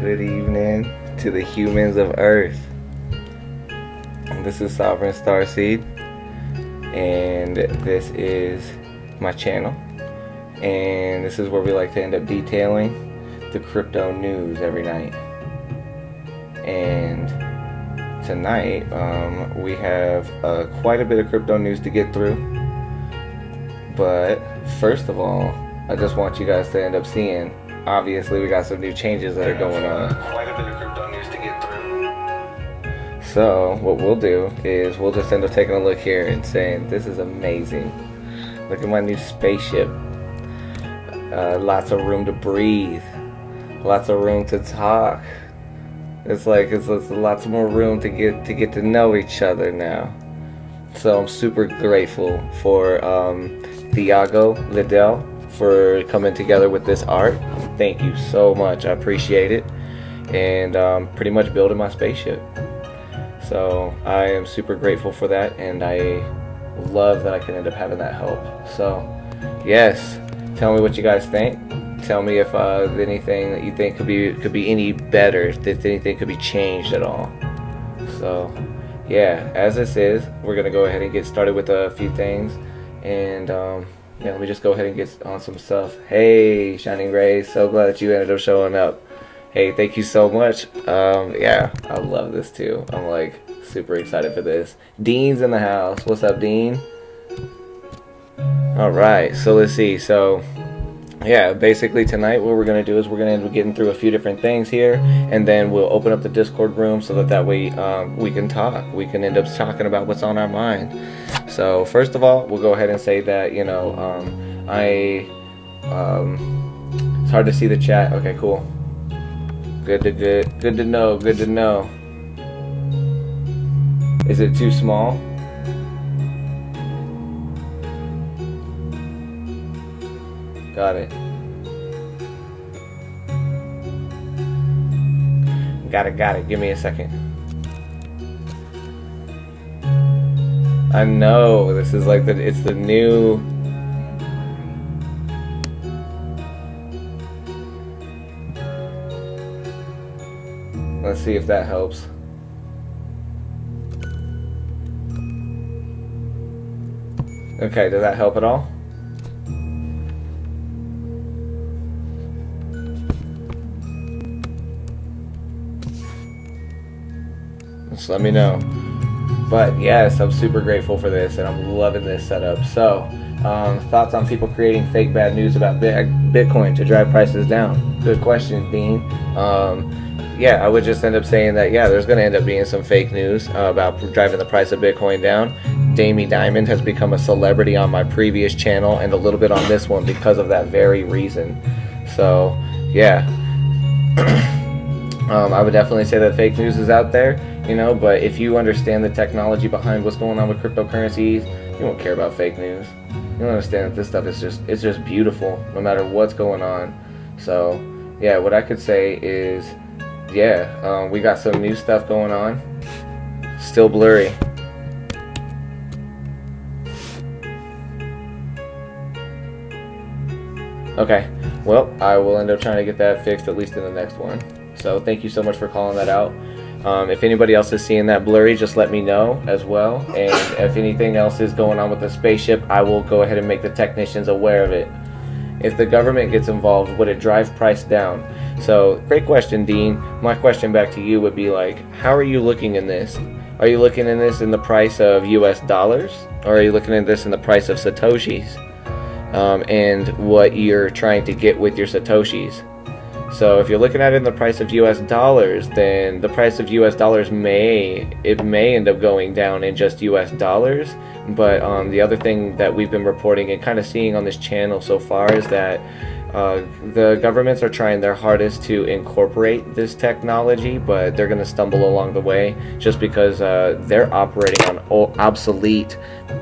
Good evening to the humans of Earth. This is Sovereign Starseed, and this is my channel, and this is where we like to end up detailing the crypto news every night. And tonight we have quite a bit of crypto news to get through, but first of all, I just want you guys to end up seeing, obviously we got some new changes that are going on. Quite a bit of crypto news to get through. So what we'll do is we'll just end up taking a look here and saying, this is amazing. Look at my new spaceship. Lots of room to breathe. Lots of room to talk. It's lots more room to get to know each other now. So I'm super grateful for Thiago Liddell for coming together with this art. Thank you so much. I appreciate it. And pretty much building my spaceship. So I am super grateful for that, and I love that I can end up having that help. So yes, tell me what you guys think. Tell me if anything that you think could be any better, if anything could be changed at all. So yeah, as this is, we're gonna go ahead and get started with a few things, and yeah, let me just go ahead and get on some stuff. Hey, Shining Rays, so glad that you ended up showing up. Hey, thank you so much. Yeah, I love this too. I'm like super excited for this. Dean's in the house. What's up, Dean? All right, so let's see. So yeah, basically tonight what we're going to do is we're going to end up getting through a few different things here, and then we'll open up the Discord room so that way we can talk. We can end up talking about what's on our mind. So first of all, we'll go ahead and say that, you know, it's hard to see the chat. Okay, cool. Good to know. Is it too small? Got it. Got it. Give me a second. I know this is like it's the new. Let's see if that helps. Okay, does that help at all? Just let me know. But yes, I'm super grateful for this, and I'm loving this setup. So, thoughts on people creating fake bad news about Bitcoin to drive prices down? Good question, Dean. Yeah, I would just end up saying that, yeah, there's going to end up being some fake news about driving the price of Bitcoin down. Damie Diamond has become a celebrity on my previous channel and a little bit on this one because of that very reason. So, yeah. I would definitely say that fake news is out there, you know, but if you understand the technology behind what's going on with cryptocurrencies, you won't care about fake news. You'll understand that this stuff is just beautiful no matter what's going on. So, yeah, what I could say is, yeah, we got some new stuff going on. Still blurry. Okay, well, I will end up trying to get that fixed at least in the next one. So thank you so much for calling that out. If anybody else is seeing that blurry, just let me know as well. And if anything else is going on with the spaceship, I will go ahead and make the technicians aware of it. If the government gets involved, would it drive price down? So, great question, Dean. My question back to you would be like, how are you looking in this? Are you looking in this in the price of US dollars? Or are you looking at this in the price of Satoshis? And what you're trying to get with your Satoshis? So if you're looking at it in the price of US dollars, then the price of US dollars may end up going down in just US dollars. But the other thing that we've been reporting and kind of seeing on this channel so far is that the governments are trying their hardest to incorporate this technology, but they're going to stumble along the way just because they're operating on obsolete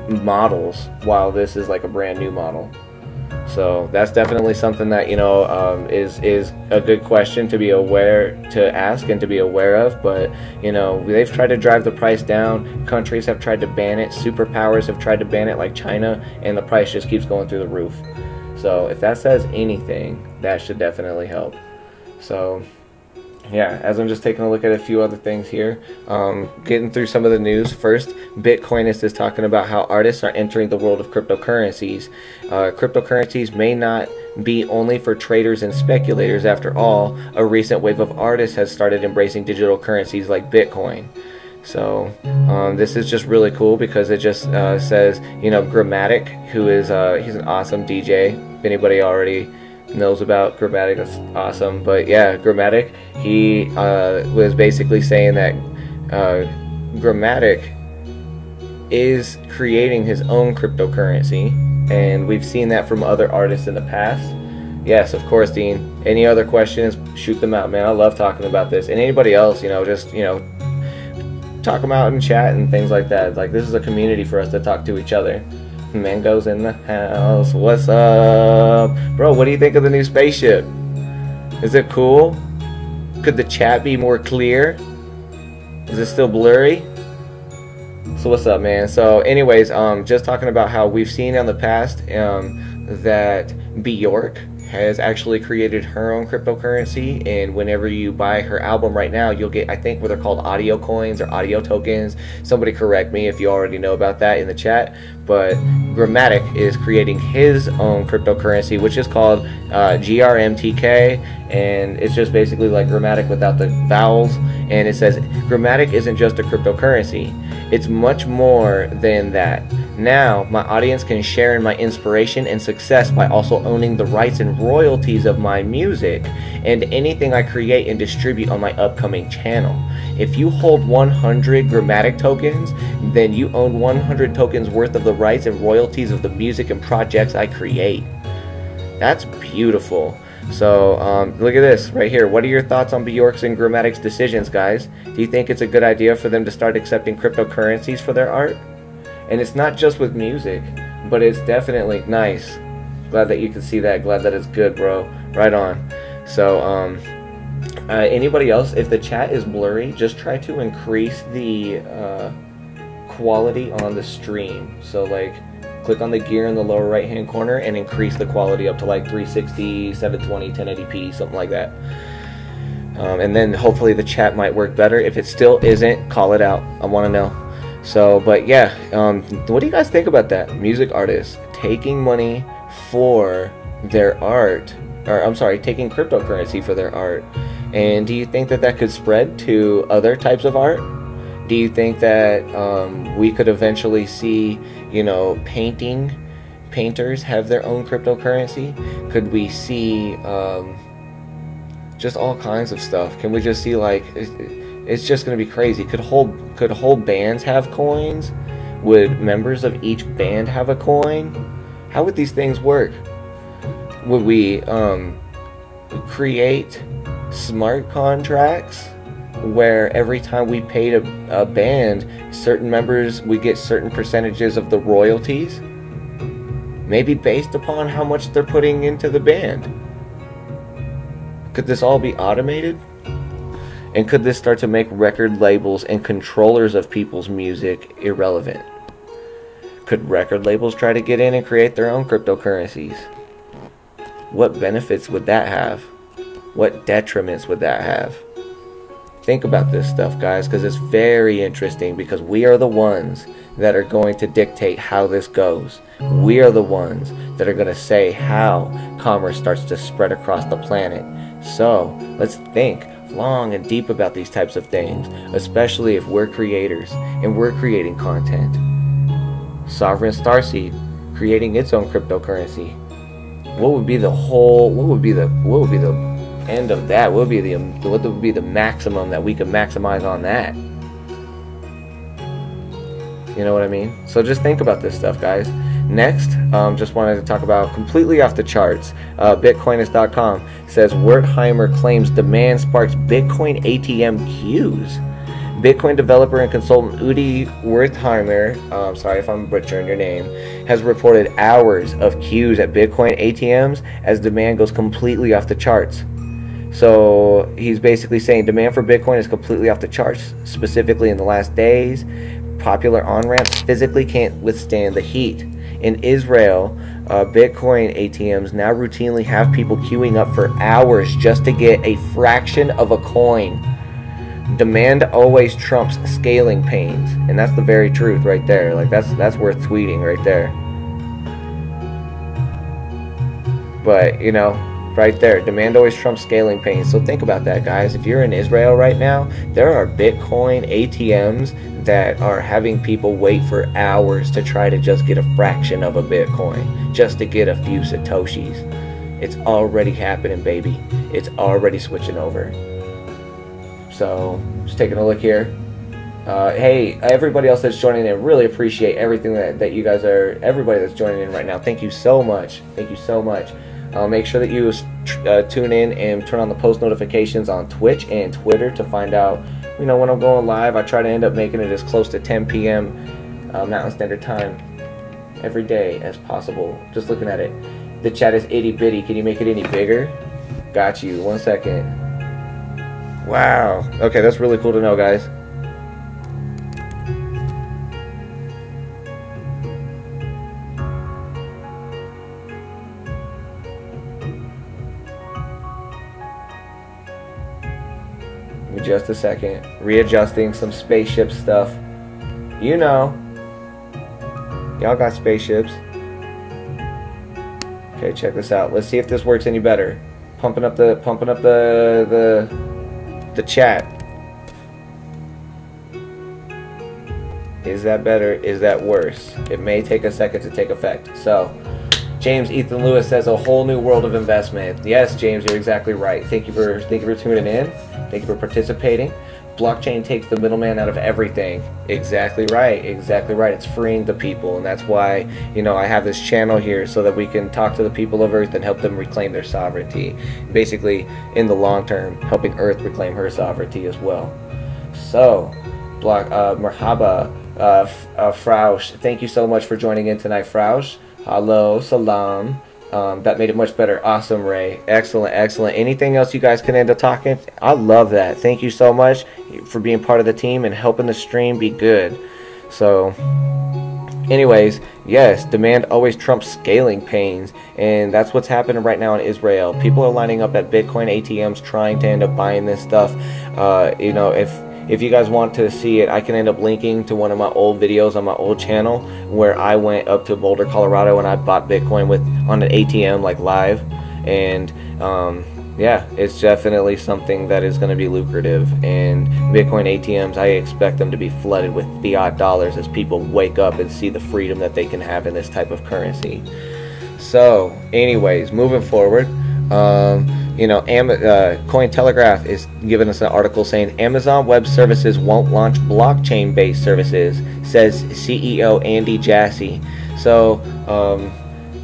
models while this is like a brand new model. So that's definitely something that, you know, is a good question to be to ask and to be aware of. But, you know, they've tried to drive the price down. Countries have tried to ban it. Superpowers have tried to ban it, like China, and the price just keeps going through the roof. So if that says anything, that should definitely help. So yeah, as I'm just taking a look at a few other things here, getting through some of the news first, Bitcoinist is talking about how artists are entering the world of cryptocurrencies. Cryptocurrencies may not be only for traders and speculators. After all, a recent wave of artists has started embracing digital currencies like Bitcoin. So this is just really cool because it just says, you know, Grammatic, who is he's an awesome DJ. If anybody already knows about Grammatic, that's awesome. But yeah, Grammatic, he was basically saying that Grammatic is creating his own cryptocurrency, and we've seen that from other artists in the past. Yes, of course, Dean. Any other questions, shoot them out, man. I love talking about this. And anybody else, you know, just, you know, talk them out in chat and things like that. Like, this is a community for us to talk to each other. Mango's in the house. What's up? Bro, what do you think of the new spaceship? Is it cool? Could the chat be more clear? Is it still blurry? So what's up, man? So anyways, just talking about how we've seen in the past that Bjork has actually created her own cryptocurrency, and whenever you buy her album right now, you'll get, I think, what they're called audio coins or audio tokens. Somebody correct me if you already know about that in the chat. But Grammatic is creating his own cryptocurrency, which is called GRMTK, and it's just basically like Grammatic without the vowels. And it says Grammatic isn't just a cryptocurrency, it's much more than that. Now, my audience can share in my inspiration and success by also owning the rights and royalties of my music and anything I create and distribute on my upcoming channel. If you hold 100 Grammatic tokens, then you own 100 tokens worth of the rights and royalties of the music and projects I create. That's beautiful. So, look at this right here. What are your thoughts on Bjork's and Grammatic's decisions, guys? Do you think it's a good idea for them to start accepting cryptocurrencies for their art? And it's not just with music, but it's definitely nice. Glad that you can see that. Glad that it's good, bro. Right on. So, anybody else, if the chat is blurry, just try to increase the quality on the stream. So, like, click on the gear in the lower right hand corner and increase the quality up to like 360, 720, 1080p, something like that. And then hopefully the chat might work better. If it still isn't, call it out. I want to know. So, but yeah, what do you guys think about that? Music artists taking money for their art, or I'm sorry, taking cryptocurrency for their art. And do you think that that could spread to other types of art? Do you think that we could eventually see, you know, painters have their own cryptocurrency? Could we see just all kinds of stuff? Can we just see, like, it's just going to be crazy. Could whole bands have coins? Would members of each band have a coin? How would these things work? Would we create smart contracts where every time we paid a band, certain members, we get certain percentages of the royalties? Maybe based upon how much they're putting into the band. Could this all be automated? And could this start to make record labels and controllers of people's music irrelevant? Could record labels try to get in and create their own cryptocurrencies? What benefits would that have? What detriments would that have? Think about this stuff, guys, because it's very interesting, because we are the ones that are going to dictate how this goes. We are the ones that are going to say how commerce starts to spread across the planet. So, let's think long and deep about these types of things, especially if we're creators and we're creating content. Sovereign Starseed creating its own cryptocurrency. What would be the end of that? What would be the maximum that we could maximize on that? You know what I mean? So just think about this stuff, guys. Next, just wanted to talk about completely off the charts. Bitcoinist.com says Wertheimer claims demand sparks Bitcoin ATM queues. Bitcoin developer and consultant Udi Wertheimer, sorry if I'm butchering your name, has reported hours of queues at Bitcoin ATMs as demand goes completely off the charts. So he's basically saying demand for Bitcoin is completely off the charts, specifically in the last days. Popular on-ramps physically can't withstand the heat. In Israel, Bitcoin ATMs now routinely have people queuing up for hours just to get a fraction of a coin. Demand always trumps scaling pains, and that's the very truth right there. Like that's worth tweeting right there. But you know, right there, demand always trumps scaling pains. So think about that, guys. If you're in Israel right now, there are Bitcoin ATMs that are having people wait for hours to try to just get a fraction of a Bitcoin, just to get a few Satoshis. It's already happening, baby. It's already switching over. So, just taking a look here. Hey, everybody else that's joining in, really appreciate everything that you guys are, everybody that's joining in right now. Thank you so much. Thank you so much. Make sure that you tune in and turn on the post notifications on Twitch and Twitter to find out, you know, when I'm going live. I try to end up making it as close to 10 p.m. Mountain Standard Time every day as possible. Just looking at it. The chat is itty bitty. Can you make it any bigger? Got you. 1 second. Wow. Okay, that's really cool to know, guys. Give me just a second. Readjusting some spaceship stuff. You know. Y'all got spaceships. Okay, check this out. Let's see if this works any better. Pumping up the chat. Is that better? Is that worse? It may take a second to take effect. So, James Ethan Lewis says a whole new world of investment. Yes, James, you're exactly right. Thank you for tuning in. Thank you for participating. Blockchain takes the middleman out of everything. Exactly right. Exactly right. It's freeing the people, and that's why, you know, I have this channel here so that we can talk to the people of Earth and help them reclaim their sovereignty. Basically, in the long term, helping Earth reclaim her sovereignty as well. So, Merhaba, Frausch. Thank you so much for joining in tonight, Frausch. Hello, salam. That made it much better. Awesome, Ray. Excellent, excellent. Anything else you guys can end up talking? I love that. Thank you so much for being part of the team and helping the stream be good. So, anyways, yes, demand always trumps scaling pains, and that's what's happening right now in Israel. People are lining up at Bitcoin ATMs trying to end up buying this stuff. You know, if you guys want to see it, I can end up linking to one of my old videos on my old channel where I went up to Boulder, Colorado, and I bought Bitcoin on an ATM, like live. And yeah, it's definitely something that is going to be lucrative. And Bitcoin ATMs, I expect them to be flooded with fiat dollars as people wake up and see the freedom that they can have in this type of currency. So, anyways, moving forward. You know, Cointelegraph is giving us an article saying Amazon Web Services won't launch blockchain-based services, says CEO Andy Jassy. So,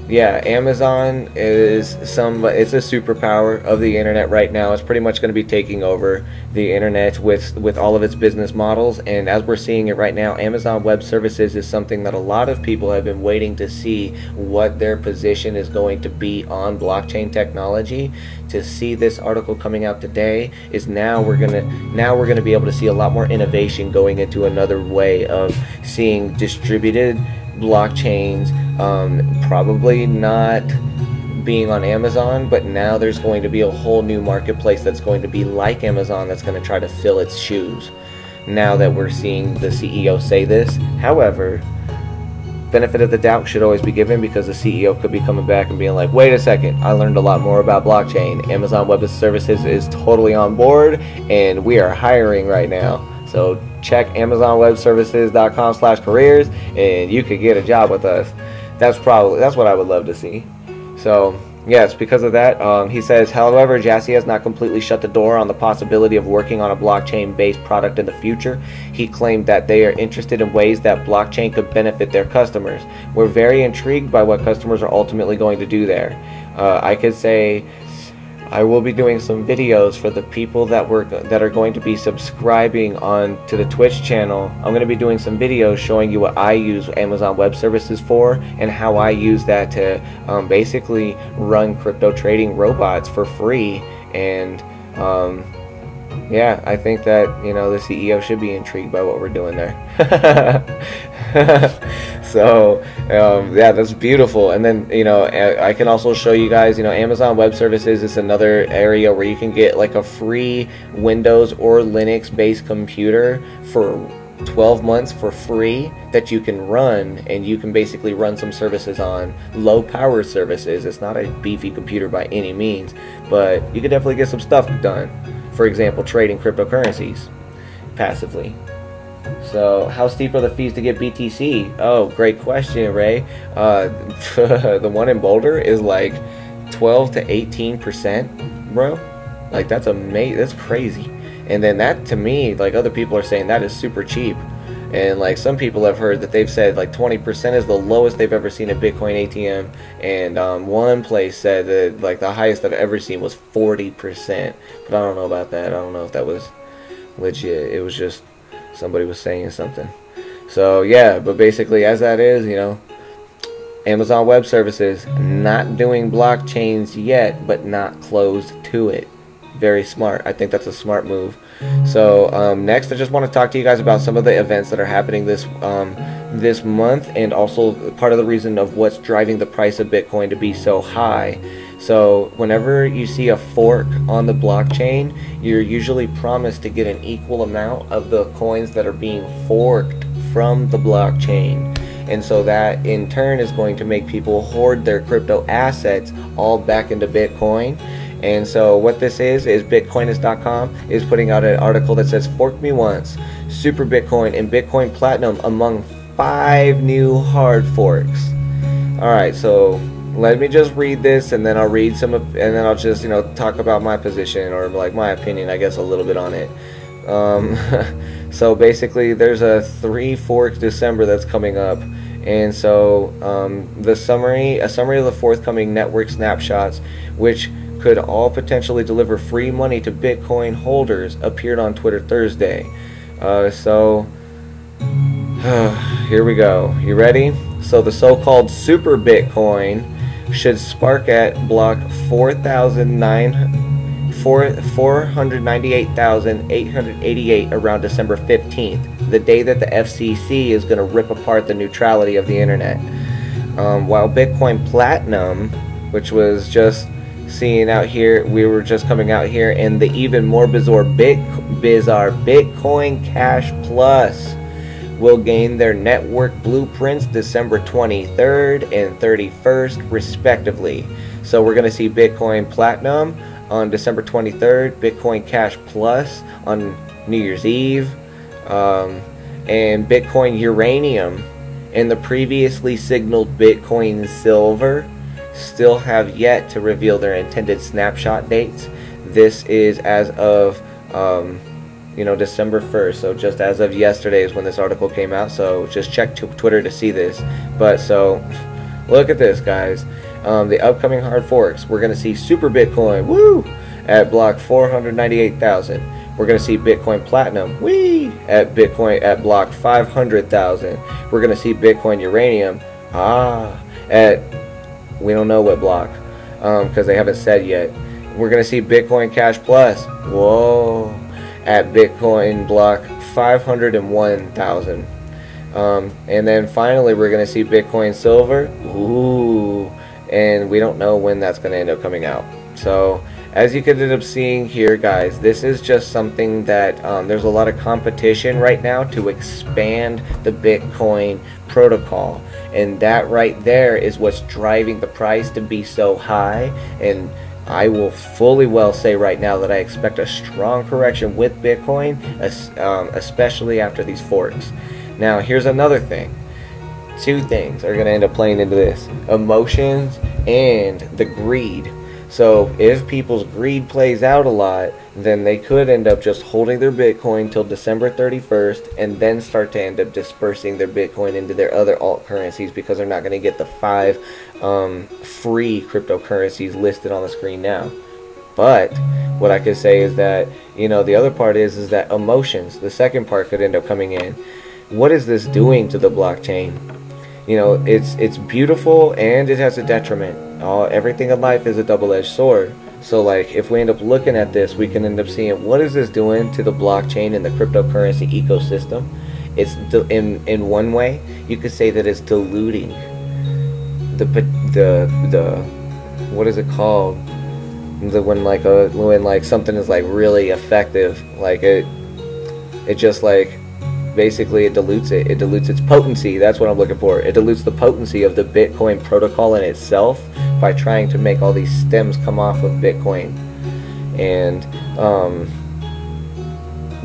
yeah, Amazon is it's a superpower of the internet right now. It's pretty much going to be taking over the internet with all of its business models, and as we're seeing it right now, Amazon Web Services is something that a lot of people have been waiting to see what their position is going to be on blockchain technology. To see this article coming out today is now we're gonna be able to see a lot more innovation going into another way of seeing distributed blockchains, probably not being on Amazon, but now there's going to be a whole new marketplace that's going to be like Amazon, that's going to try to fill its shoes. Now that we're seeing the CEO say this, however, benefit of the doubt should always be given, because the CEO could be coming back and being like, wait a second, I learned a lot more about blockchain. Amazon Web Services is totally on board, and we are hiring right now. So check AmazonWebServices.com/careers, and you could get a job with us. That's what I would love to see. So yes, because of that, he says, however, Jassy has not completely shut the door on the possibility of working on a blockchain-based product in the future. He claimed that they are interested in ways that blockchain could benefit their customers. We're very intrigued by what customers are ultimately going to do there. I could say I will be doing some videos for the people that are going to be subscribing on to the Twitch channel. I'm going to be doing some videos showing you what I use Amazon Web Services for, and how I use that to basically run crypto trading robots for free. And yeah, I think that, you know, the CEO should be intrigued by what we're doing there. So, yeah, that's beautiful. And then, you know, I can also show you guys, you know, Amazon Web Services is another area where you can get like a free Windows or Linux based computer for 12 months for free that you can run, and you can basically run some services on, low power services. It's not a beefy computer by any means, but you can definitely get some stuff done. For example, trading cryptocurrencies passively. So how steep are the fees to get BTC? Oh, great question, Ray. The one in Boulder is like 12 to 18%, bro. Like, that's amazing. That's crazy. And then that, to me, like, other people are saying that is super cheap. And like, some people have heard that they've said like 20% is the lowest they've ever seen a Bitcoin ATM. And one place said that like the highest I've ever seen was 40%. But I don't know about that. I don't know if that was legit. It was just somebody was saying something. So yeah, but basically, as that is, you know, Amazon Web Services not doing blockchains yet, but not closed to it. Very smart. I think that's a smart move. So next, I just want to talk to you guys about some of the events that are happening this month, and also part of the reason of what's driving the price of Bitcoin to be so high. So whenever you see a fork on the blockchain, you're usually promised to get an equal amount of the coins that are being forked from the blockchain. And so that in turn is going to make people hoard their crypto assets all back into Bitcoin. And so what this is Bitcoinist.com is putting out an article that says, "Fork me once, Super Bitcoin and Bitcoin Platinum among 5 new hard forks." Alright, so let me just read this, and then I'll read some of, and then I'll just, you know, talk about my position, or like my opinion, I guess, a little bit on it. So basically, there's a 3 fork December that's coming up. And so a summary of the forthcoming network snapshots, which could all potentially deliver free money to Bitcoin holders, appeared on Twitter Thursday. So here we go. You ready? So the so-called Super Bitcoin should spark at block 498,888 around December 15th, the day that the FCC is going to rip apart the neutrality of the internet. While Bitcoin Platinum, which was just seeing out here, we were just coming out here, and the even more bizarre Bitcoin Cash Plus will gain their network blueprints December 23rd and 31st respectively. So we're going to see Bitcoin Platinum on December 23rd, Bitcoin Cash Plus on New Year's Eve, and Bitcoin Uranium and the previously signaled Bitcoin Silver still have yet to reveal their intended snapshot dates. This is as of December 1st, so just as of yesterday is when this article came out, so just check Twitter to see this. But so look at this, guys. The upcoming hard forks, we're going to see Super Bitcoin, woo, at block 498,000. We're going to see Bitcoin Platinum, wee, at block 500,000. We're going to see Bitcoin Uranium, at, we don't know what block, because they haven't said yet. We're going to see Bitcoin Cash Plus, whoa, at Bitcoin block 501,000. And then finally, we're going to see Bitcoin Silver, ooh, and we don't know when that's going to end up coming out. So as you could end up seeing here, guys, this is just something that there's a lot of competition right now to expand the Bitcoin protocol, and that right there is what's driving the price to be so high. And I will fully well say right now that I expect a strong correction with Bitcoin, especially after these forks. Now here's another thing. 2 things are going to end up playing into this: emotions and the greed. So if people's greed plays out a lot, then they could end up just holding their Bitcoin till December 31st and then start to end up dispersing their Bitcoin into their other alt currencies, because they're not going to get the 5 free cryptocurrencies listed on the screen now. But what I could say is that, you know, the other part is that emotions, the second part, could end up coming in. What is this doing to the blockchain? You know, it's beautiful and it has a detriment. Everything in life is a double-edged sword. So like if we end up looking at this, we can end up seeing what is this doing to the blockchain and the cryptocurrency ecosystem. It's in one way you could say that it's diluting the what is it called, when like something is like really effective, like it just like basically it dilutes its potency. That's what I'm looking for. It dilutes the potency of the Bitcoin protocol in itself by trying to make all these stems come off of Bitcoin. And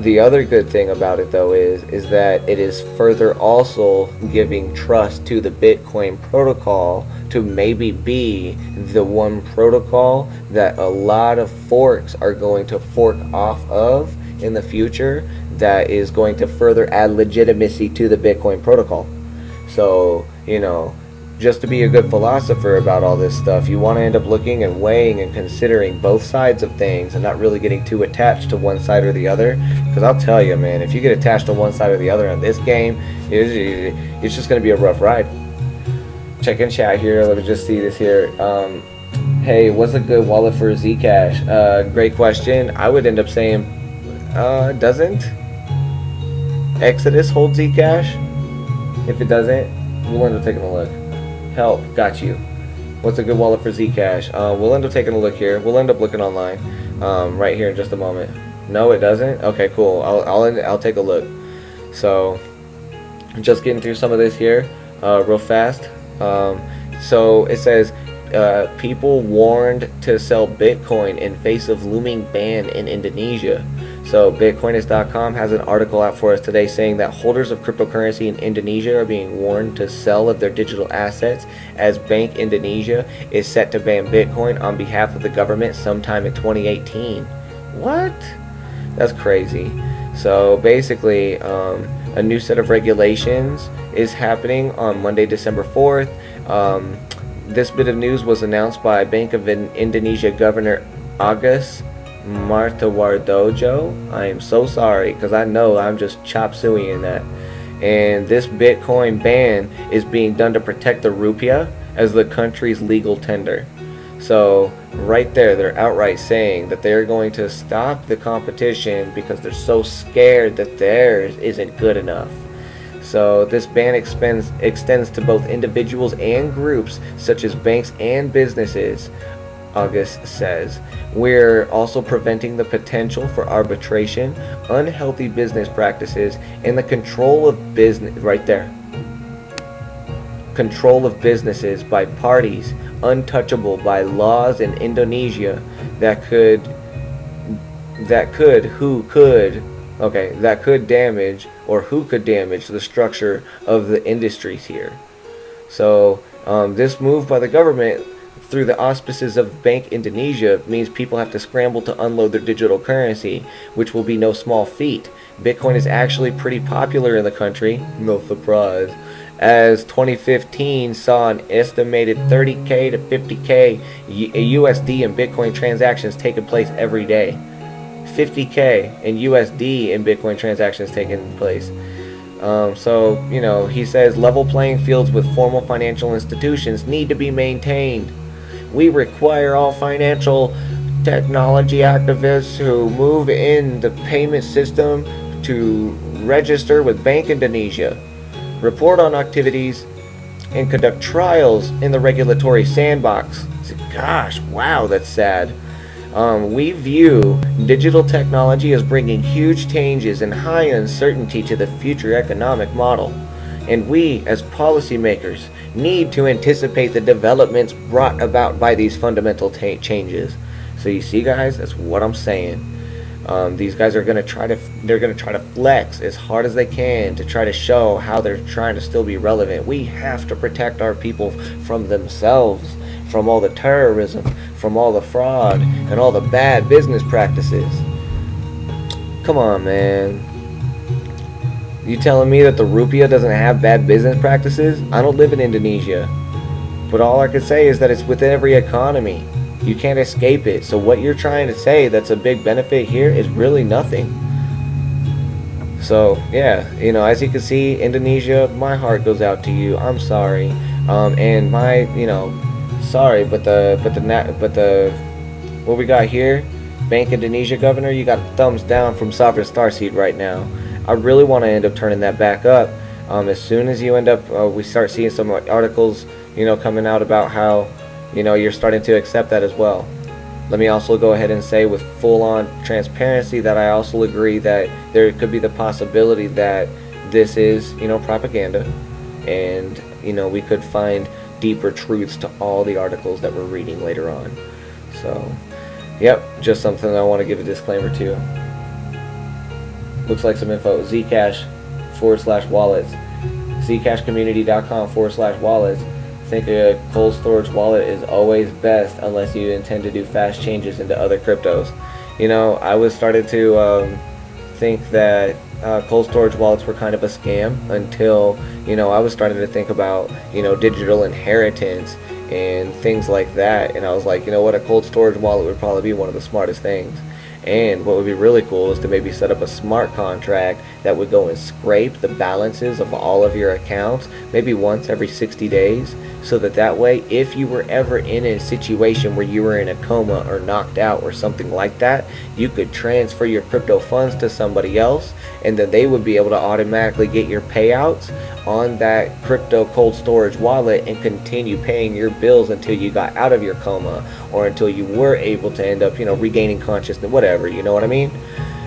the other good thing about it though is that it is further also giving trust to the Bitcoin protocol to maybe be the one protocol that a lot of forks are going to fork off of in the future, that is going to further add legitimacy to the Bitcoin protocol. So, you know, just to be a good philosopher about all this stuff, you want to end up looking and weighing and considering both sides of things and not really getting too attached to one side or the other. Because I'll tell you, man, if you get attached to one side or the other in this game, it's just going to be a rough ride. Check in chat here. Let me just see this here. Hey, what's a good wallet for Zcash? Great question. I would end up saying, doesn't Exodus hold Zcash? If it doesn't, we'll end up taking a look. Help, got you. What's a good wallet for Zcash? We'll end up taking a look here. We'll end up looking online right here in just a moment. No, it doesn't? Okay, cool. I'll take a look. So, just getting through some of this here real fast. So it says people warned to sell Bitcoin in face of looming ban in Indonesia. So Bitcoinist.com has an article out for us today saying that holders of cryptocurrency in Indonesia are being warned to sell of their digital assets, as Bank Indonesia is set to ban Bitcoin on behalf of the government sometime in 2018. What? That's crazy. So basically, a new set of regulations is happening on Monday, December 4th. This bit of news was announced by Bank of Indonesia Governor Agus Martowardojo. I am so sorry, because I know I'm just chop suey in that. And this Bitcoin ban is being done to protect the rupiah as the country's legal tender. So right there, they're outright saying that they're going to stop the competition because they're so scared that theirs isn't good enough. So this ban extends to both individuals and groups such as banks and businesses, August says. We're also preventing the potential for arbitration, unhealthy business practices, and the control of business, right there, control of businesses by parties untouchable by laws in Indonesia that could damage, or who could damage, the structure of the industries here. So this move by the government through the auspices of Bank Indonesia means people have to scramble to unload their digital currency, which will be no small feat. Bitcoin is actually pretty popular in the country, no surprise, as 2015 saw an estimated 30k to 50k USD in Bitcoin transactions taking place every day. 50k in USD in Bitcoin transactions taking place. So, you know, he says level playing fields with formal financial institutions need to be maintained. We require all financial technology activists who move in the payment system to register with Bank Indonesia, report on activities, and conduct trials in the regulatory sandbox. Gosh, wow, that's sad. We view digital technology as bringing huge changes and high uncertainty to the future economic model, and we, as policymakers, need to anticipate the developments brought about by these fundamental changes. So you see, guys, that's what I'm saying. These guys are gonna try to flex as hard as they can to try to show how they're trying to still be relevant. We have to protect our people from themselves, from all the terrorism, from all the fraud, and all the bad business practices. Come on, man. You telling me that the rupiah doesn't have bad business practices? I don't live in Indonesia, but all I can say is that it's within every economy. You can't escape it. So what you're trying to say that's a big benefit here is really nothing. So yeah, you know, as you can see, Indonesia, my heart goes out to you. I'm sorry, and my, you know, sorry, but the what we got here, Bank Indonesia governor, you got a thumbs down from Sovereign Starseed right now. I really want to end up turning that back up. As soon as you end up, we start seeing some articles, you know, coming out about how, you know, you're starting to accept that as well. Let me also go ahead and say with full-on transparency that I also agree that there could be the possibility that this is, you know, propaganda, and, you know, we could find deeper truths to all the articles that we're reading later on. So, yep, just something I want to give a disclaimer to. Looks like some info. Zcash/wallets. Zcashcommunity.com/wallets. I think a cold storage wallet is always best unless you intend to do fast changes into other cryptos. You know, I was started to think that cold storage wallets were kind of a scam until, you know, I was starting to think about, you know, digital inheritance and things like that, and I was like, you know what, a cold storage wallet would probably be one of the smartest things. And what would be really cool is to maybe set up a smart contract that would go and scrape the balances of all of your accounts maybe once every 60 days, so that way if you were ever in a situation where you were in a coma or knocked out or something like that, you could transfer your crypto funds to somebody else, and then they would be able to automatically get your payouts on that crypto cold storage wallet and continue paying your bills until you got out of your coma, or until you were able to end up, you know, regaining consciousness, whatever, you know what I mean?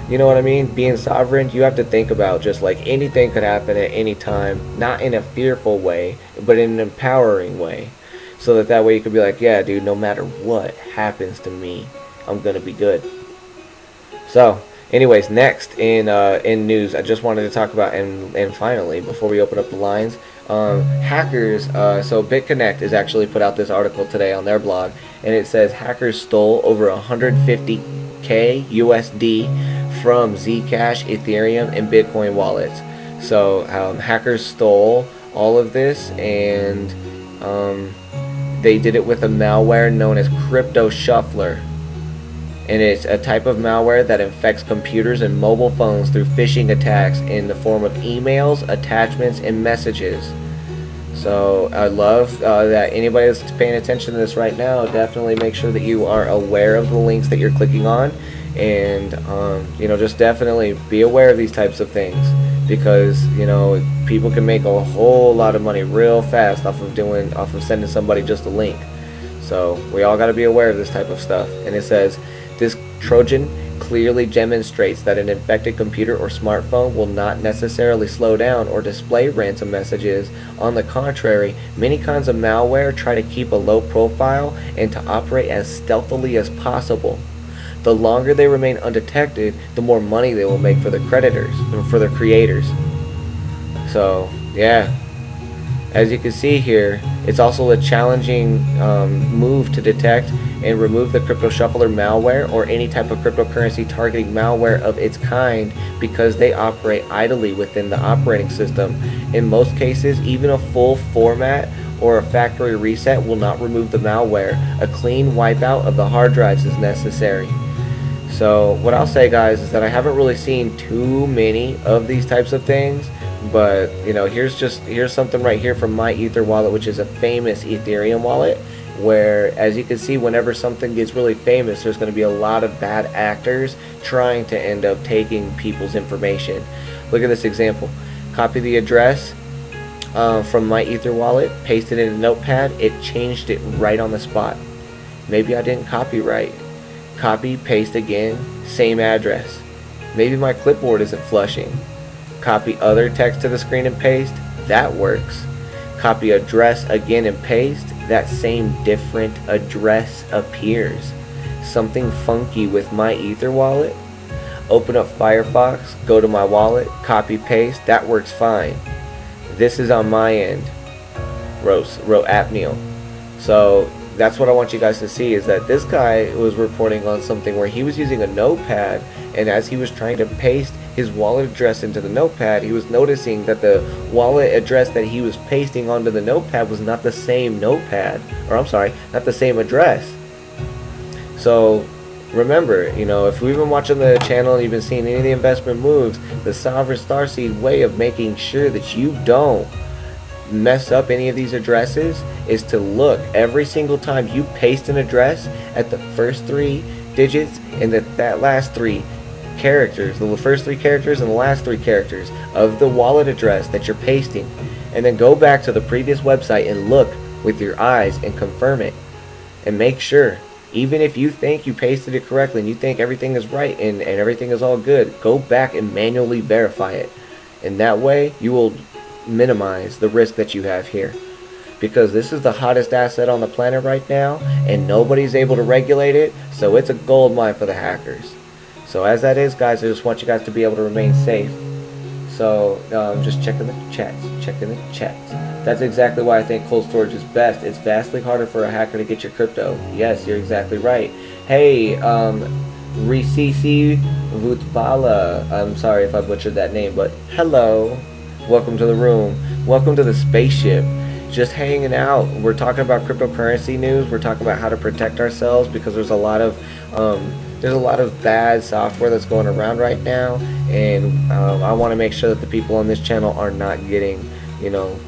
You know what I mean? Being sovereign, you have to think about just like anything could happen at any time, not in a fearful way, but in an empowering way. So that way you could be like, yeah, dude, no matter what happens to me, I'm going to be good. So, anyways, next in news, I just wanted to talk about, and finally, before we open up the lines, hackers, so Bitconnect has actually put out this article today on their blog, and it says hackers stole over 150K USD from Zcash, Ethereum, and Bitcoin wallets. So hackers stole all of this, and they did it with a malware known as Crypto Shuffler. And it's a type of malware that infects computers and mobile phones through phishing attacks in the form of emails, attachments, and messages. So I love that anybody that's paying attention to this right now, definitely make sure that you are aware of the links that you're clicking on, and you know, just definitely be aware of these types of things, because, you know, people can make a whole lot of money real fast off of sending somebody just a link. So we all got to be aware of this type of stuff. And it says, this Trojan clearly demonstrates that an infected computer or smartphone will not necessarily slow down or display ransom messages. On the contrary, many kinds of malware try to keep a low profile and to operate as stealthily as possible. The longer they remain undetected, the more money they will make for the creditors, or for their creators. So, yeah. As you can see here, it's also a challenging move to detect and remove the Crypto Shuffler malware or any type of cryptocurrency targeting malware of its kind, because they operate idly within the operating system. In most cases, even a full format or a factory reset will not remove the malware. A clean wipeout of the hard drives is necessary. So what I'll say, guys, is that I haven't really seen too many of these types of things, but, you know, here's something right here from My Ether wallet, which is a famous Ethereum wallet, where, as you can see, whenever something gets really famous, there's going to be a lot of bad actors trying to end up taking people's information. Look at this example. Copy the address from My Ether wallet, paste it in a notepad, it changed it right on the spot. Maybe I didn't copy right. Copy, paste again, same address. Maybe my clipboard isn't flushing. Copy other text to the screen and paste, that works. Copy address again and paste, that same different address appears. Something funky with My Ether wallet. Open up Firefox, go to my wallet, copy paste, that works fine. This is on my end, wrote Apneel. So that's what I want you guys to see, is that this guy was reporting on something where he was using a notepad, and as he was trying to paste his wallet address into the notepad, he was noticing that the wallet address that he was pasting onto the notepad was not the same notepad, or I'm sorry, not the same address. So remember, you know, if you've been watching the channel and you've been seeing any of the investment moves, the Sovereign Starseed way of making sure that you don't mess up any of these addresses is to look every single time you paste an address at the first 3 digits and that last 3 characters, the first 3 characters and the last 3 characters of the wallet address that you're pasting, and then go back to the previous website and look with your eyes and confirm it and make sure. Even if you think you pasted it correctly and you think everything is right and everything is all good, go back and manually verify it. And that way you will minimize the risk that you have here. Because this is the hottest asset on the planet right now and nobody's able to regulate it, so it's a gold mine for the hackers. So as that is, guys, I just want you guys to be able to remain safe. So just checking the chats. That's exactly why I think cold storage is best. It's vastly harder for a hacker to get your crypto. Yes, you're exactly right. Hey, Risisi Vutbala. I'm sorry if I butchered that name, but hello. Welcome to the room. Welcome to the spaceship. Just hanging out. We're talking about cryptocurrency news. We're talking about how to protect ourselves because there's a lot of bad software that's going around right now, and I want to make sure that the people on this channel are not getting, you know,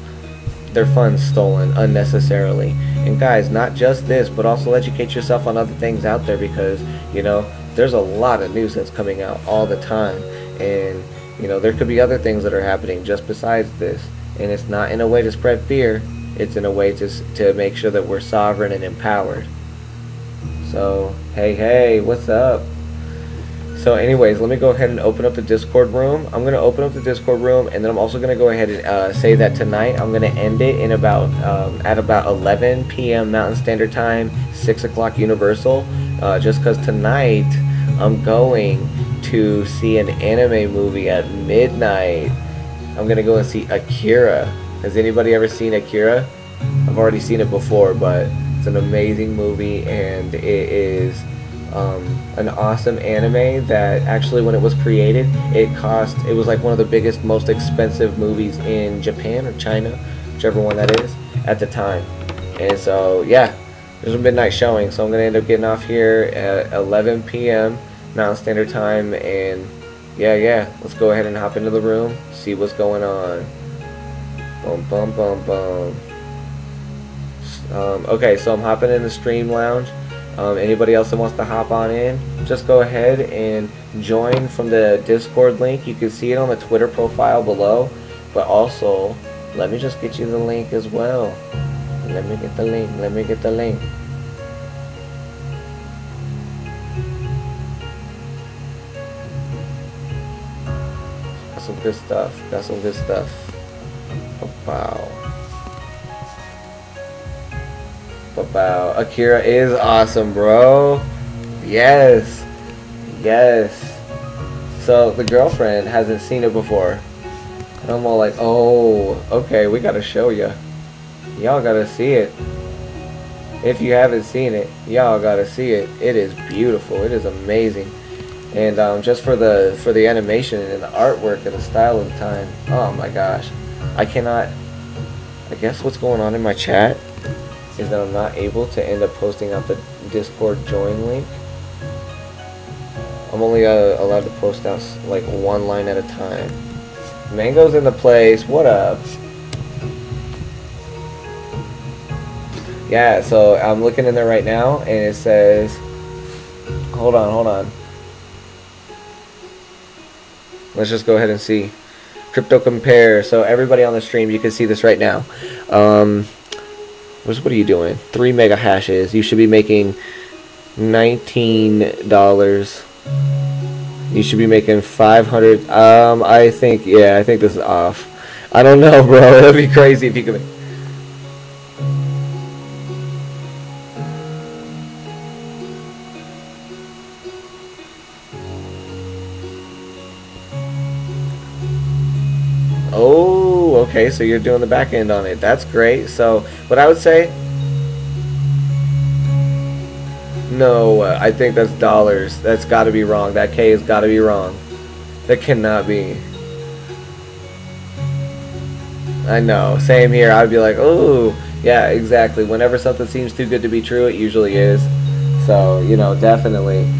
their funds stolen unnecessarily. And guys, not just this, but also educate yourself on other things out there, because, you know, there's a lot of news that's coming out all the time, and, you know, there could be other things that are happening just besides this. And it's not in a way to spread fear, it's in a way to make sure that we're sovereign and empowered. So hey, what's up? So anyways, let me go ahead and open up the Discord room. I'm gonna open up the Discord room, and then I'm also gonna go ahead and say that tonight I'm gonna end it in about at about 11 p.m. Mountain Standard Time, 6 o'clock Universal, just because tonight I'm going to see an anime movie at midnight. I'm gonna go and see Akira. Has anybody ever seen Akira? I've already seen it before, but it's an amazing movie, and it is an awesome anime that actually, when it was created, it was like one of the biggest, most expensive movies in Japan or China, whichever one that is, at the time. And so yeah, there's a midnight showing, so I'm gonna end up getting off here at 11 p.m. Mountain Standard Time, and yeah, let's go ahead and hop into the room, see what's going on. Boom. Okay, so I'm hopping in the stream lounge. Anybody else that wants to hop on in, just go ahead and join from the Discord link. You can see it on the Twitter profile below, but also let me just get you the link as well. Let me get the link. Got some good stuff. Wow. Akira is awesome, bro. Yes. So the girlfriend hasn't seen it before, and I'm all like, oh, okay, we gotta show ya. Y'all gotta see it. If you haven't seen it, y'all gotta see it. It is beautiful. It is amazing. And just for the animation and the artwork and the style of the time, oh my gosh, I guess what's going on in my chat is that I'm not able to end up posting out the Discord join link. I'm only allowed to post out like one line at a time. Mango's in the place. What up? Yeah, so I'm looking in there right now, and it says, hold on. Let's just go ahead and see. Crypto compare. So everybody on the stream, you can see this right now. What are you doing? 3 mega hashes. You should be making $19. You should be making 500. I think this is off. I don't know, bro. That'd be crazy if you could. Oh, okay, so you're doing the back end on it. That's great. So, what I would say, no, I think that's dollars. That's got to be wrong. That K has got to be wrong. That cannot be. I know. Same here. I'd be like, oh, yeah, exactly. Whenever something seems too good to be true, it usually is. So, you know, definitely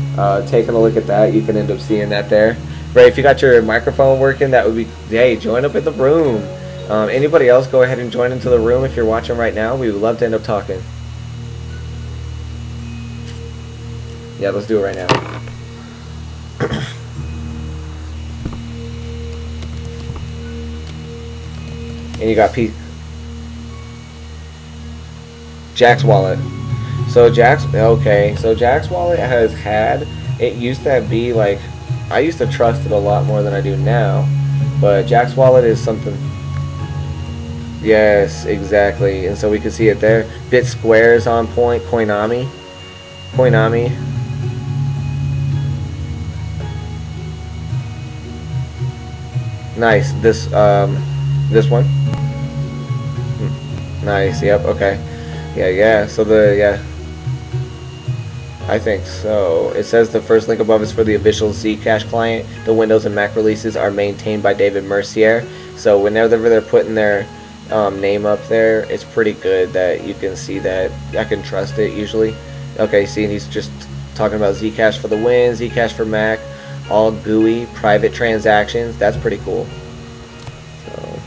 taking a look at that, you can end up seeing that there. Ray, if you got your microphone working, that would be, hey, join up in the room. Anybody else, go ahead and join into the room if you're watching right now. We would love to end up talking. Yeah, let's do it right now. And you got Pete. Jack's wallet. So Jack's wallet has had, it used to be like, I used to trust it a lot more than I do now, but Jack's wallet is something. Yes, exactly. And so we can see it there. BitSquare is on point. Coinami. Nice. This one. Nice. Yep. Okay. Yeah. So I think so. It says the first link above is for the official Zcash client. The Windows and Mac releases are maintained by David Mercier. So whenever they're putting their name up there, it's pretty good that you can see that. I can trust it usually. Okay, see, he's just talking about Zcash for the win, Zcash for Mac, all GUI, private transactions. That's pretty cool. So.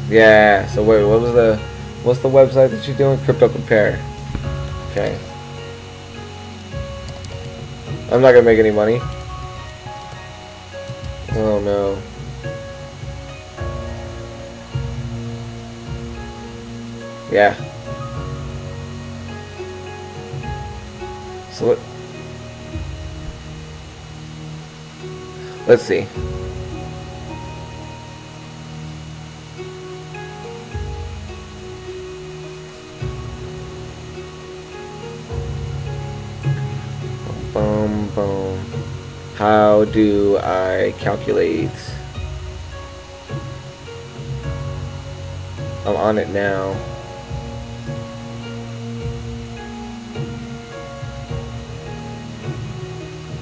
Yeah, so wait, what's the website that you're doing? Crypto Compare. Okay. I'm not gonna make any money. Oh no. Yeah. So what? Let's see. Boom. How do I calculate? I'm on it now.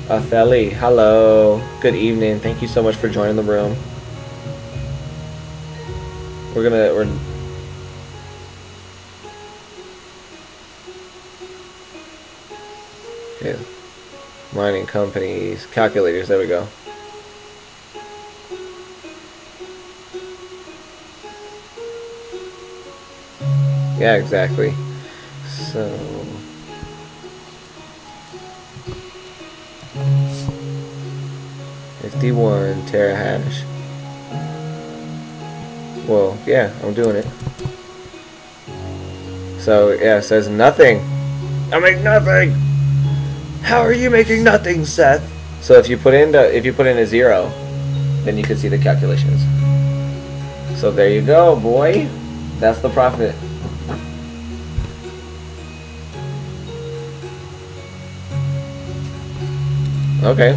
Atheli, hello. Good evening. Thank you so much for joining the room. We're okay. Mining companies, calculators, there we go. Yeah, exactly. So 51 terahash. Well, yeah, I'm doing it. So yeah, it says nothing. I make nothing. How are you making nothing, Seth? So if you put in a 0, then you can see the calculations. So there you go, boy. That's the profit. Okay,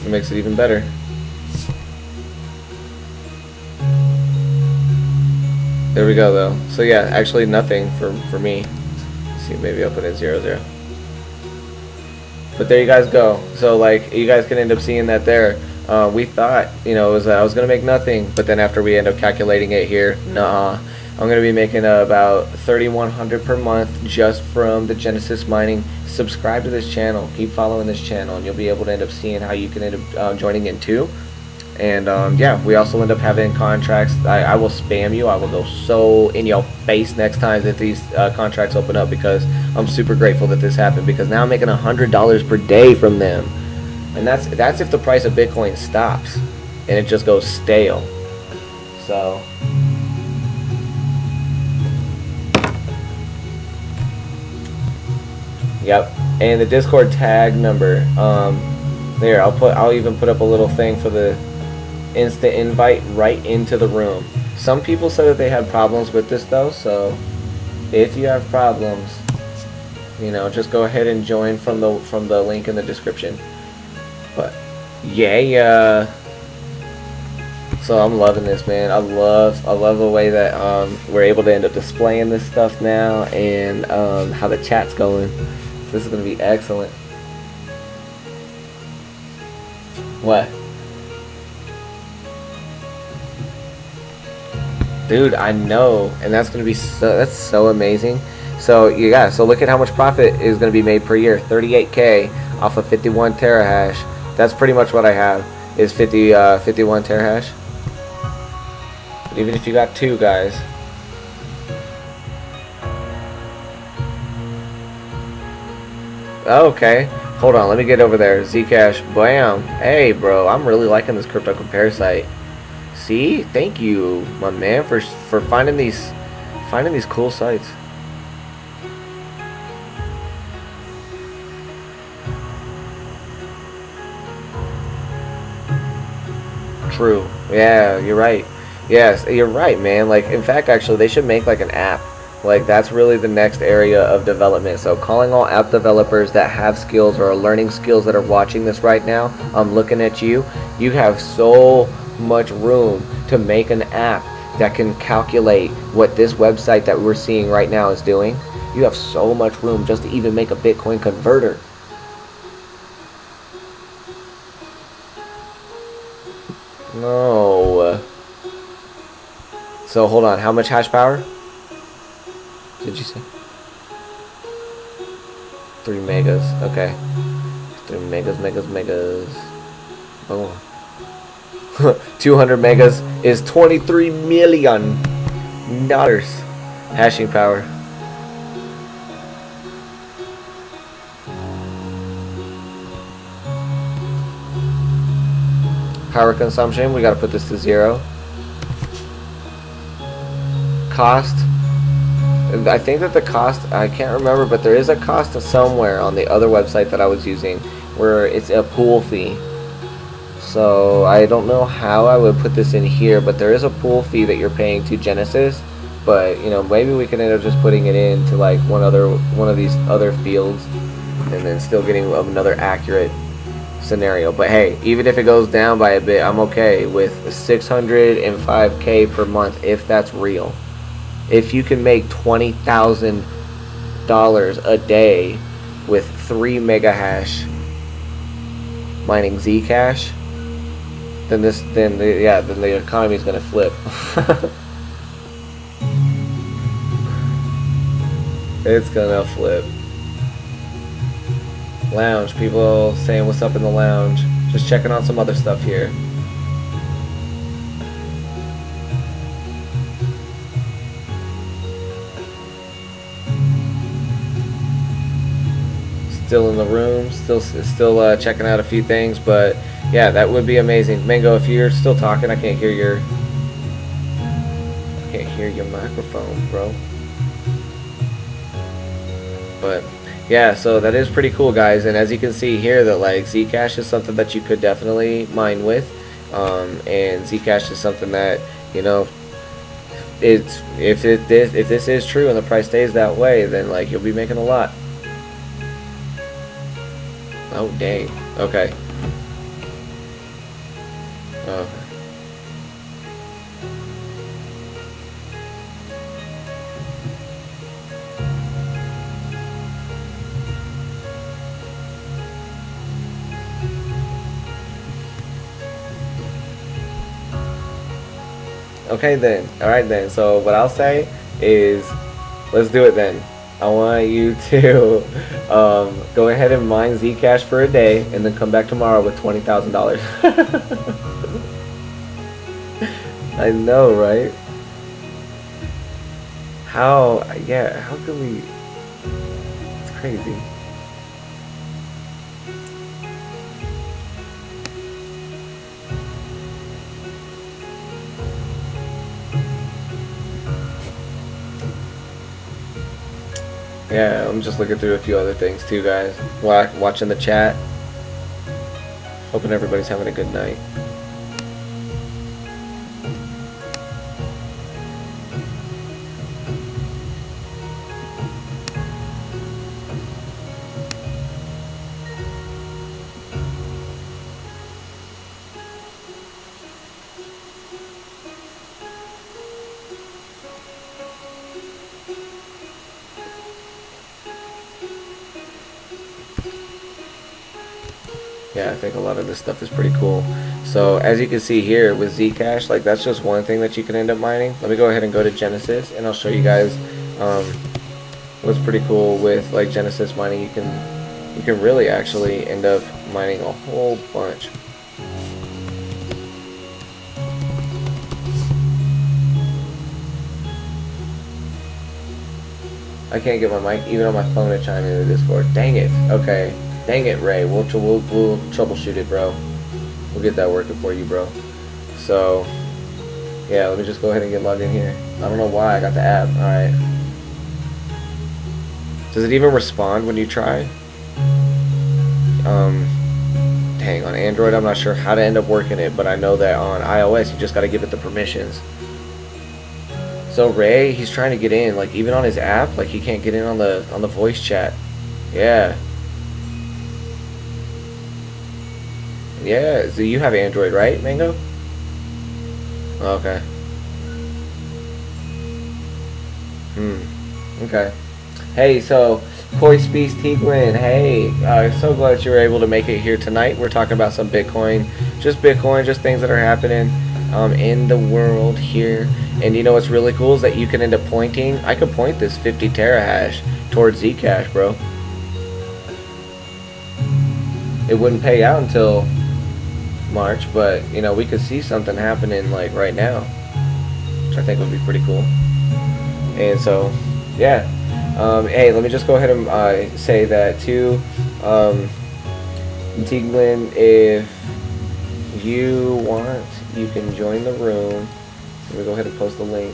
it makes it even better. There we go, though. So yeah, actually nothing for me. Let's see, maybe I'll put in 0. But there you guys go. So like you guys can end up seeing that there. We thought, you know, I was gonna make nothing, but then after we end up calculating it here, nah, I'm gonna be making about $3,100 per month just from the Genesis mining. Subscribe to this channel, keep following this channel, and you'll be able to end up seeing how you can end up joining in too. And yeah, we also end up having contracts. I will spam you. I will go so in your face next time that these contracts open up, because I'm super grateful that this happened, because now I'm making $100 per day from them. And that's if the price of Bitcoin stops and it just goes stale. So yep. And the Discord tag number, there, I'll even put up a little thing for the instant invite right into the room. Some people said that they had problems with this though, so if you have problems, you know, just go ahead and join from the link in the description. But yeah, so I'm loving this, man. I love the way that we're able to end up displaying this stuff now, and how the chat's going. So this is gonna be excellent. What? Dude, I know, and that's gonna be that's so amazing. So yeah, so look at how much profit is going to be made per year. 38K off of 51 terahash. That's pretty much what I have, is 51 terahash. But even if you got 2 guys, okay, hold on, let me get over there. Zcash, bam. Hey bro, I'm really liking this crypto compare site. See, thank you my man for finding these cool sites. True. Yeah, you're right. Yes, you're right, man. Like, in fact, actually, they should make like an app. Like, that's really the next area of development. So calling all app developers that have skills or are learning skills that are watching this right now, I'm looking at you. You have so much room to make an app that can calculate what this website that we're seeing right now is doing. You have so much room just to even make a Bitcoin converter. No. So hold on, how much hash power did you say? 3 megas. Okay. 3 megas. Boom. 200 megas is $23 million hashing power. Power consumption, we got to put this to 0. Cost, I think that the cost, I can't remember, but there is a cost somewhere on the other website that I was using where it's a pool fee. So I don't know how I would put this in here, but there is a pool fee that you're paying to Genesis. But you know, maybe we can end up just putting it into like one of these other fields, and then still getting another accurate scenario. But hey, even if it goes down by a bit, I'm okay with 605K per month if that's real. If you can make $20,000 a day with 3 mega hash mining Zcash, then the economy is gonna flip. It's gonna flip. Lounge, people saying what's up in the lounge. Just checking on some other stuff here. Still in the room, still checking out a few things, but yeah, that would be amazing. Mango, if you're still talking, I can't hear your microphone, bro. But yeah, so that is pretty cool, guys. And as you can see here, that like Zcash is something that you could definitely mine with, and Zcash is something that, you know, if this is true and the price stays that way, then like you'll be making a lot. Oh dang. Okay. Okay. Okay then. Alright then. So what I'll say is, let's do it then. I want you to go ahead and mine Zcash for a day and then come back tomorrow with $20,000. I know, right? How can we? It's crazy. Yeah, I'm just looking through a few other things too, guys. Watching the chat. Hoping everybody's having a good night. Yeah, I think a lot of this stuff is pretty cool. So as you can see here with Zcash, like that's just one thing that you can end up mining. Let me go ahead and go to Genesis and I'll show you guys what's pretty cool with like Genesis mining, you can really actually end up mining a whole bunch. I can't get my mic even on my phone to chime into Discord. Dang it. Okay. Dang it, Ray. We'll troubleshoot it, bro. We'll get that working for you, bro. So, yeah, let me just go ahead and get logged in here. I don't know why I got the app. Alright. Does it even respond when you try? Dang, on Android, I'm not sure how to end up working it, but I know that on iOS, you just got to give it the permissions. So Ray, he's trying to get in, like even on his app, like he can't get in on the voice chat. Yeah. Yeah, so you have Android, right, Mango? Okay. Okay. Hey, so Koi Speaks Tiguan, hey, so glad you were able to make it here tonight. We're talking about some Bitcoin, just things that are happening in the world here. And you know what's really cool is that you can end up pointing. I could point this 50 terahash towards Zcash, bro. It wouldn't pay out until March, but you know we could see something happening like right now, which I think would be pretty cool. And so, yeah. Hey, let me just go ahead and say that too. Tiglan, if you want, you can join the room. Let me go ahead and post the link.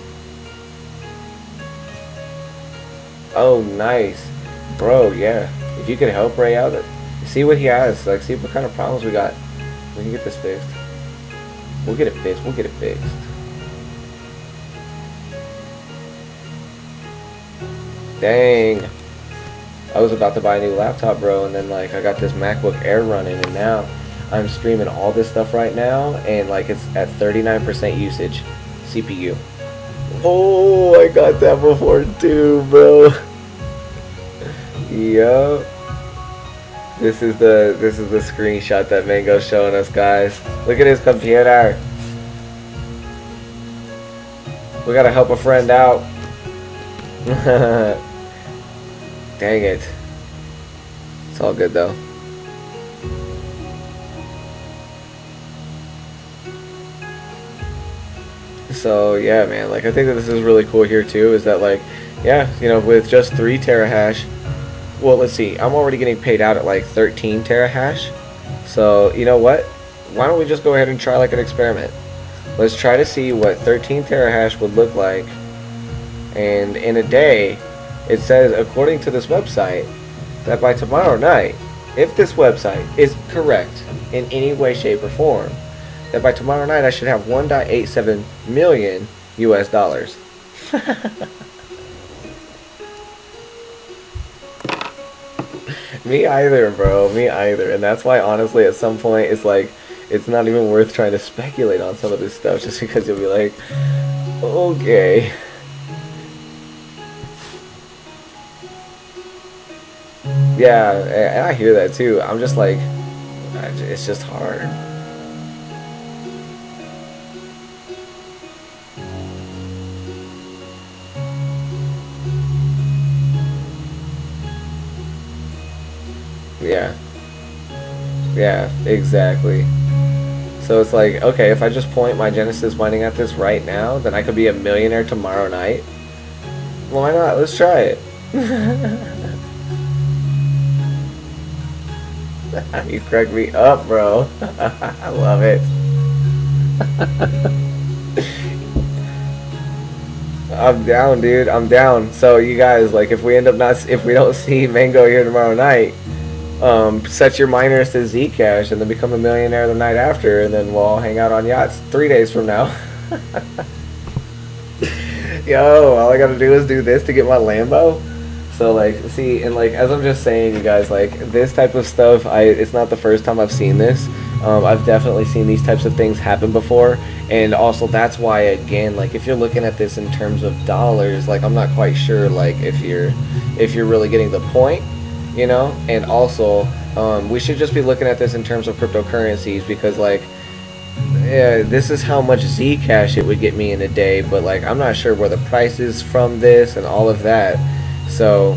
Oh, nice. Bro, yeah. If you could help Ray out, see what he has. Like, see what kind of problems we got. We can get this fixed. We'll get it fixed. We'll get it fixed. Dang. I was about to buy a new laptop, bro, and then, like, I got this MacBook Air running, and now I'm streaming all this stuff right now, and, like, it's at 39% usage. CPU. Oh, I got that before too, bro. Yup. This is the screenshot that Mango's showing us, guys. Look at his computer. We gotta help a friend out. Dang it. It's all good though. So yeah, man, like I think that this is really cool here too, is that like, yeah, you know, with just 3 terahash, well, let's see, I'm already getting paid out at like 13 terahash. So you know what, why don't we just go ahead and try like an experiment. Let's try to see what 13 terahash would look like. And in a day, it says, according to this website, that by tomorrow night, if this website is correct in any way, shape, or form, that by tomorrow night I should have 1.87 million US dollars. Me either, bro. Me either. And that's why, honestly, at some point, it's like, it's not even worth trying to speculate on some of this stuff, just because you'll be like, okay. Yeah, and I hear that too. I'm just like, it's just hard. Yeah, exactly. So it's like, okay, if I just point my Genesis mining at this right now, then I could be a millionaire tomorrow night. Well, why not? Let's try it. You crack me up, bro. I love it. I'm down, dude. I'm down. So you guys, like, if we don't see Mango here tomorrow night, set your miners to Zcash and then become a millionaire the night after, and then we'll all hang out on yachts 3 days from now. Yo, all I gotta do is do this to get my Lambo. So like, see, and like, as I'm just saying, you guys, like, this type of stuff, it's not the first time I've seen this. I've definitely seen these types of things happen before, and also that's why, again, like, if you're looking at this in terms of dollars, like, I'm not quite sure, like, if you're really getting the point, you know. And also, we should just be looking at this in terms of cryptocurrencies, because, like, yeah, this is how much Zcash it would get me in a day, but, like, I'm not sure where the price is from this and all of that. So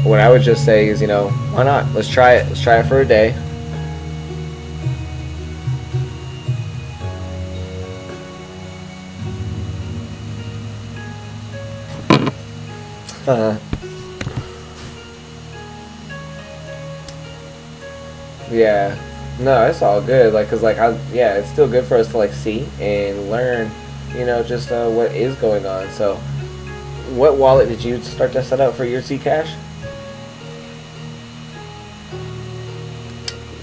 what I would just say is, you know, why not? Let's try it. Let's try it for a day. Yeah, no, it's all good. Like, cause like yeah, it's still good for us to like see and learn, you know, just what is going on. So, what wallet did you start to set up for your Zcash?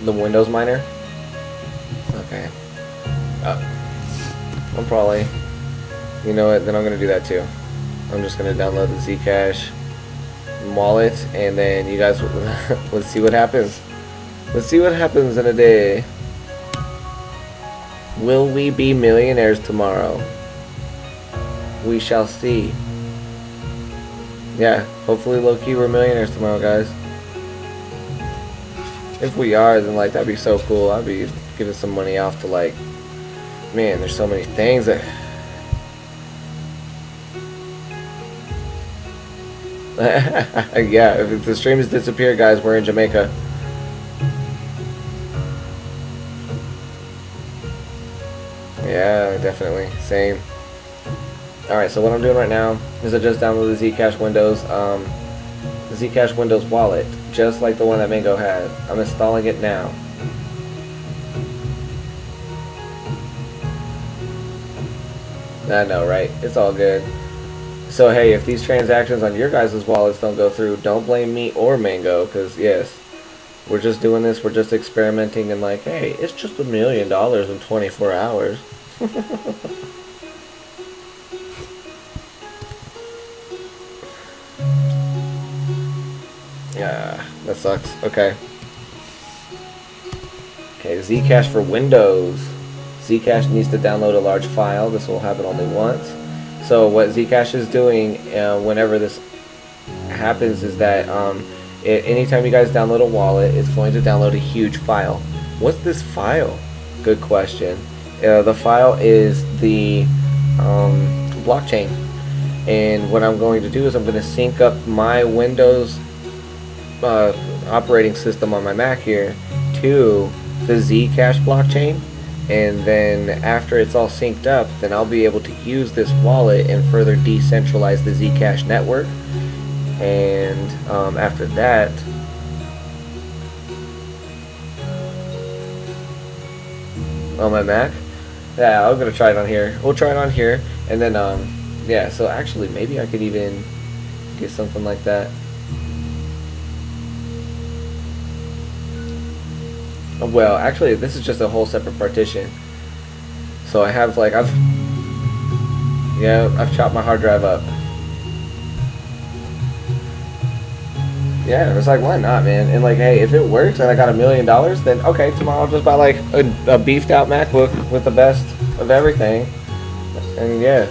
The Windows miner. Okay. I'm probably, you know what? Then I'm gonna do that too. I'm just gonna download the Zcash wallet, and then you guys, let's see what happens. Let's see what happens in a day. Will we be millionaires tomorrow? We shall see. Yeah, hopefully low-key we're millionaires tomorrow, guys. If we are, then like that'd be so cool. I'd be giving some money off to like, man, there's so many things that yeah, if the stream has disappeared, guys, we're in Jamaica. Yeah, definitely. Same. Alright, so what I'm doing right now is I just downloaded the Zcash Windows, the Zcash Windows wallet, just like the one that Mango had. I'm installing it now. I know, right? It's all good. So hey, if these transactions on your guys' wallets don't go through, don't blame me or Mango, because yes, we're just doing this, we're just experimenting, and like, hey, it's just $1 million in 24 hours. Yeah, that sucks. Okay. Okay, Zcash for Windows. Zcash needs to download a large file. This will happen only once. So what Zcash is doing whenever this happens is that anytime you guys download a wallet, it's going to download a huge file. What's this file? Good question. The file is the blockchain. And what I'm going to do is I'm going to sync up my Windows operating system on my Mac here to the Zcash blockchain. And then after it's all synced up, then I'll be able to use this wallet and further decentralize the Zcash network. And after that, on my Mac, yeah, I'm gonna try it on here. We'll try it on here, and then yeah. So actually, maybe I could even get something like that. Well, actually, this is just a whole separate partition. So I have like I've chopped my hard drive up. Yeah, it's like, why not, man? And like, hey, if it works and I got $1 million, then okay, tomorrow I'll just buy like a beefed out MacBook with the best of everything. And yeah,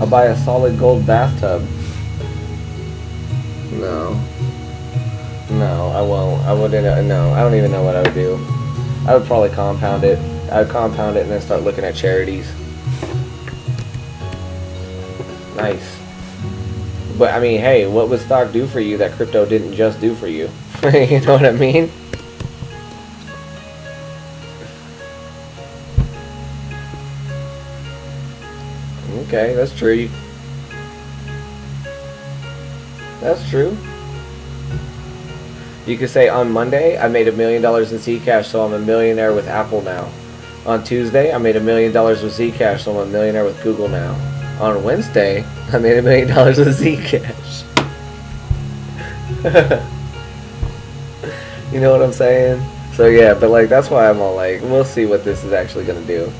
I'll buy a solid gold bathtub. No, I won't. I wouldn't. No, I don't even know what I would do. I would probably compound it. I would compound it and then start looking at charities. Nice. But I mean, hey, what would stock do for you that crypto didn't just do for you? You know what I mean? Okay, that's true. That's true. You could say on Monday I made $1 million in Zcash, so I'm a millionaire with Apple now. On Tuesday I made $1 million with Zcash, so I'm a millionaire with Google now. On Wednesday I made $1 million with Zcash. You know what I'm saying? So yeah, but like that's why I'm all like, we'll see what this is actually gonna do.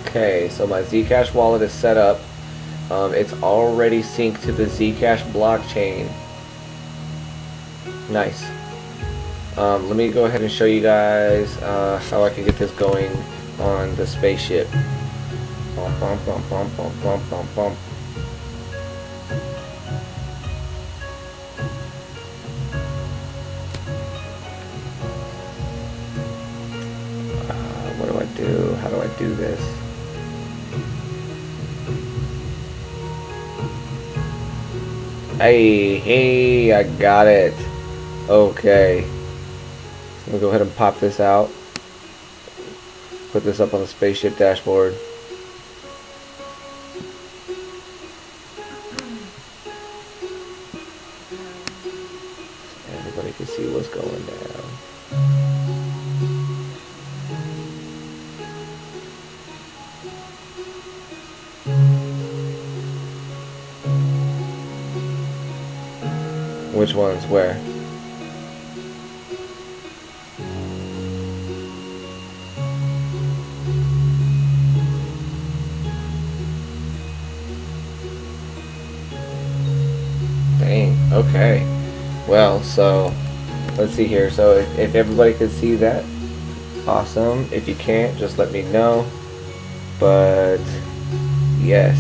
Okay, so my Zcash wallet is set up. It's already synced to the Zcash blockchain. Nice. Let me go ahead and show you guys how I can get this going on the spaceship. Bum, bum, bum, bum, bum, bum, bum, bum. Hey, I got it. Okay. I'm gonna go ahead and pop this out. Put this up on the spaceship dashboard. Everybody can see what's going down. Which ones? Where? Dang. Okay. Well, so let's see here. So if everybody could see that, awesome. If you can't, just let me know. But yes.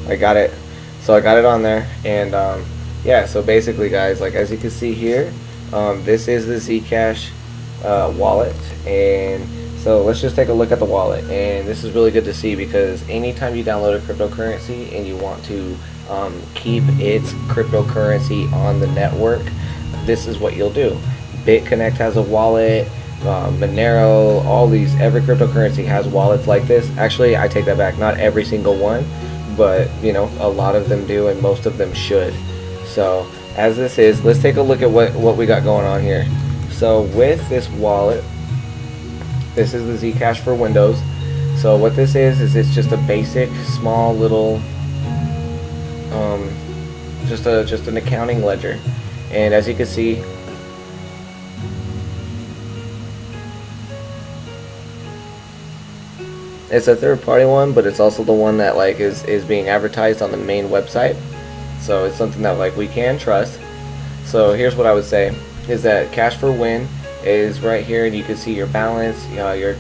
I got it. So I got it on there, and yeah, so basically guys, like as you can see here, this is the Zcash wallet. And so let's just take a look at the wallet. And this is really good to see, because anytime you download a cryptocurrency and you want to keep its cryptocurrency on the network, this is what you'll do. Bitconnect has a wallet, Monero, all these, every cryptocurrency has wallets like this. Actually, I take that back, not every single one, but you know, a lot of them do, and most of them should. So as this is, let's take a look at what we got going on here. So with this wallet, this is the Zcash for Windows. So what this is it's just a basic small little just an accounting ledger. And as you can see, it's a third-party one, but it's also the one that like is being advertised on the main website. So it's something that like we can trust. So here's what I would say is that Cash for Win is right here, and you can see your balance, your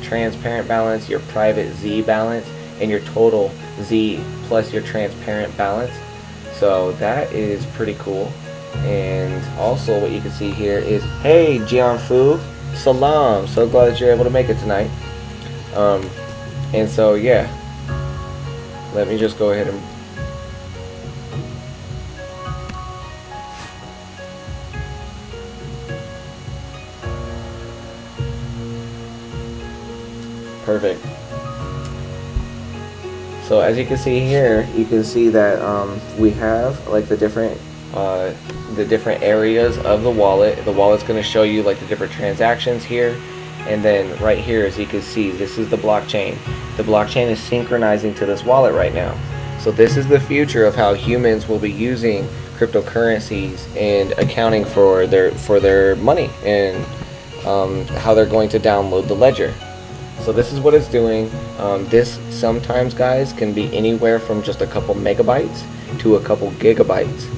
transparent balance, your private Z balance, and your total Z plus your transparent balance. So that is pretty cool. And also what you can see here is, hey Jianfu, salam, so glad that you're able to make it tonight. And so yeah, let me just go ahead and perfect. So as you can see here, you can see that we have like the different areas of the wallet. The wallet's going to show you like the different transactions here. And then right here, as you can see, this is the blockchain. The blockchain is synchronizing to this wallet right now. So this is the future of how humans will be using cryptocurrencies and accounting for their money, and how they're going to download the ledger. So this is what it's doing. This sometimes, guys, can be anywhere from just a couple megabytes to a couple gigabytes.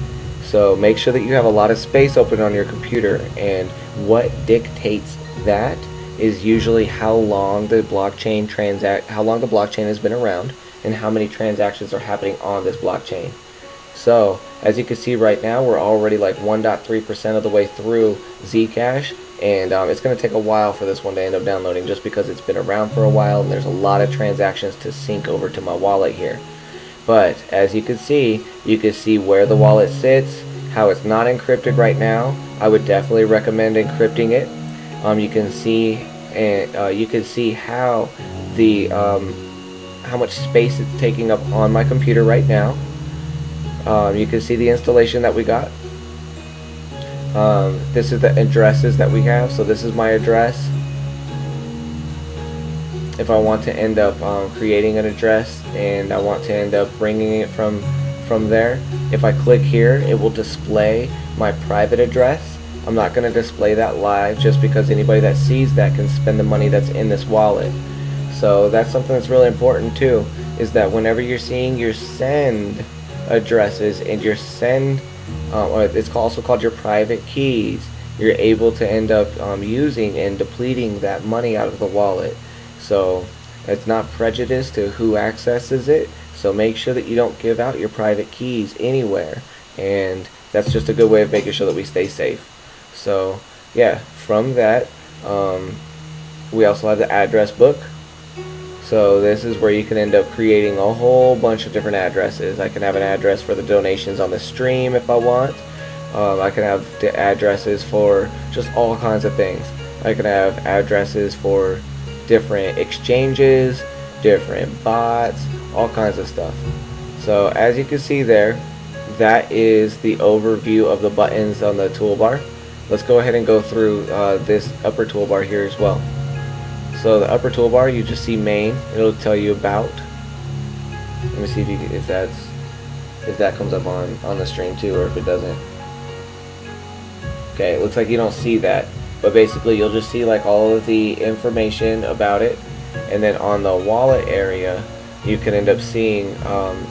So make sure that you have a lot of space open on your computer, and what dictates that is usually how long the blockchain has been around, and how many transactions are happening on this blockchain. So as you can see right now, we're already like 1.3% of the way through Zcash, and it's going to take a while for this one to end up downloading, just because it's been around for a while and there's a lot of transactions to sync over to my wallet here. But as you can see where the wallet sits, how it's not encrypted right now. I would definitely recommend encrypting it. You can see, how the how much space it's taking up on my computer right now. You can see the installation that we got. This is the addresses that we have. So this is my address. If I want to end up creating an address, and I want to end up bringing it from there, if I click here, it will display my private address. I'm not going to display that live, just because anybody that sees that can spend the money that's in this wallet. So that's something that's really important too, is that whenever you're seeing your send addresses and your send, it's also called your private keys, you're able to end up using and depleting that money out of the wallet. So it's not prejudiced to who accesses it. So make sure that you don't give out your private keys anywhere, and that's just a good way of making sure that we stay safe. So yeah, from that, we also have the address book. So this is where you can end up creating a whole bunch of different addresses. I can have an address for the donations on the stream if I want. I can have the addresses for just all kinds of things. I can have addresses for different exchanges, different bots, all kinds of stuff. So as you can see there, that is the overview of the buttons on the toolbar. Let's go ahead and go through this upper toolbar here as well. So the upper toolbar, you just see main. It'll tell you about. Let me see if that comes up on the stream too, or if it doesn't. Okay, it looks like you don't see that, but basically you'll just see like all of the information about it, and then on the wallet area you can end up seeing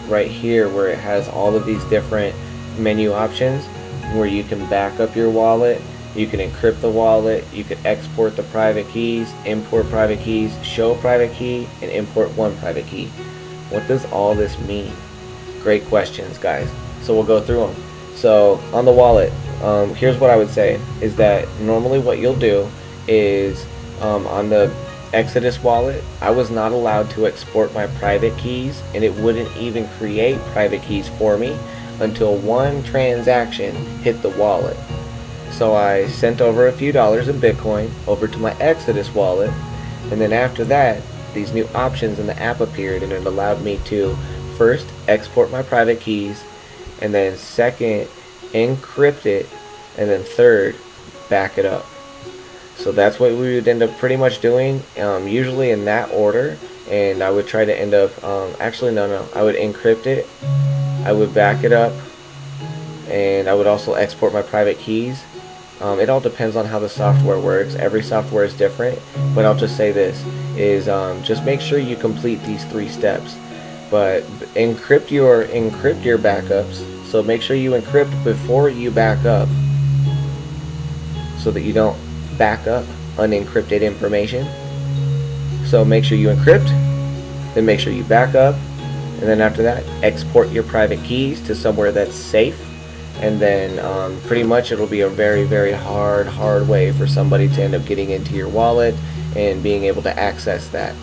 right here where it has all of these different menu options where you can back up your wallet, you can encrypt the wallet, you can export the private keys, import private keys, show private key, and import one private key. What does all this mean? Great questions, guys. So we'll go through them. So on the wallet, here's what I would say is that normally what you'll do is on the Exodus wallet, I was not allowed to export my private keys, and it wouldn't even create private keys for me until one transaction hit the wallet. So I sent over a few dollars in Bitcoin over to my Exodus wallet, and then after that these new options in the app appeared, and it allowed me to first export my private keys, and then second encrypt it, and then third back it up. So that's what we would end up pretty much doing, usually in that order. And I would try to end up actually no, I would encrypt it, I would back it up, and I would also export my private keys. It all depends on how the software works. Every software is different, but I'll just say this is just make sure you complete these 3 steps. But encrypt your backups. So make sure you encrypt before you back up, so that you don't back up unencrypted information. So make sure you encrypt, then make sure you back up, and then after that export your private keys to somewhere that's safe, and then pretty much it'll be a very, very hard way for somebody to end up getting into your wallet and being able to access that.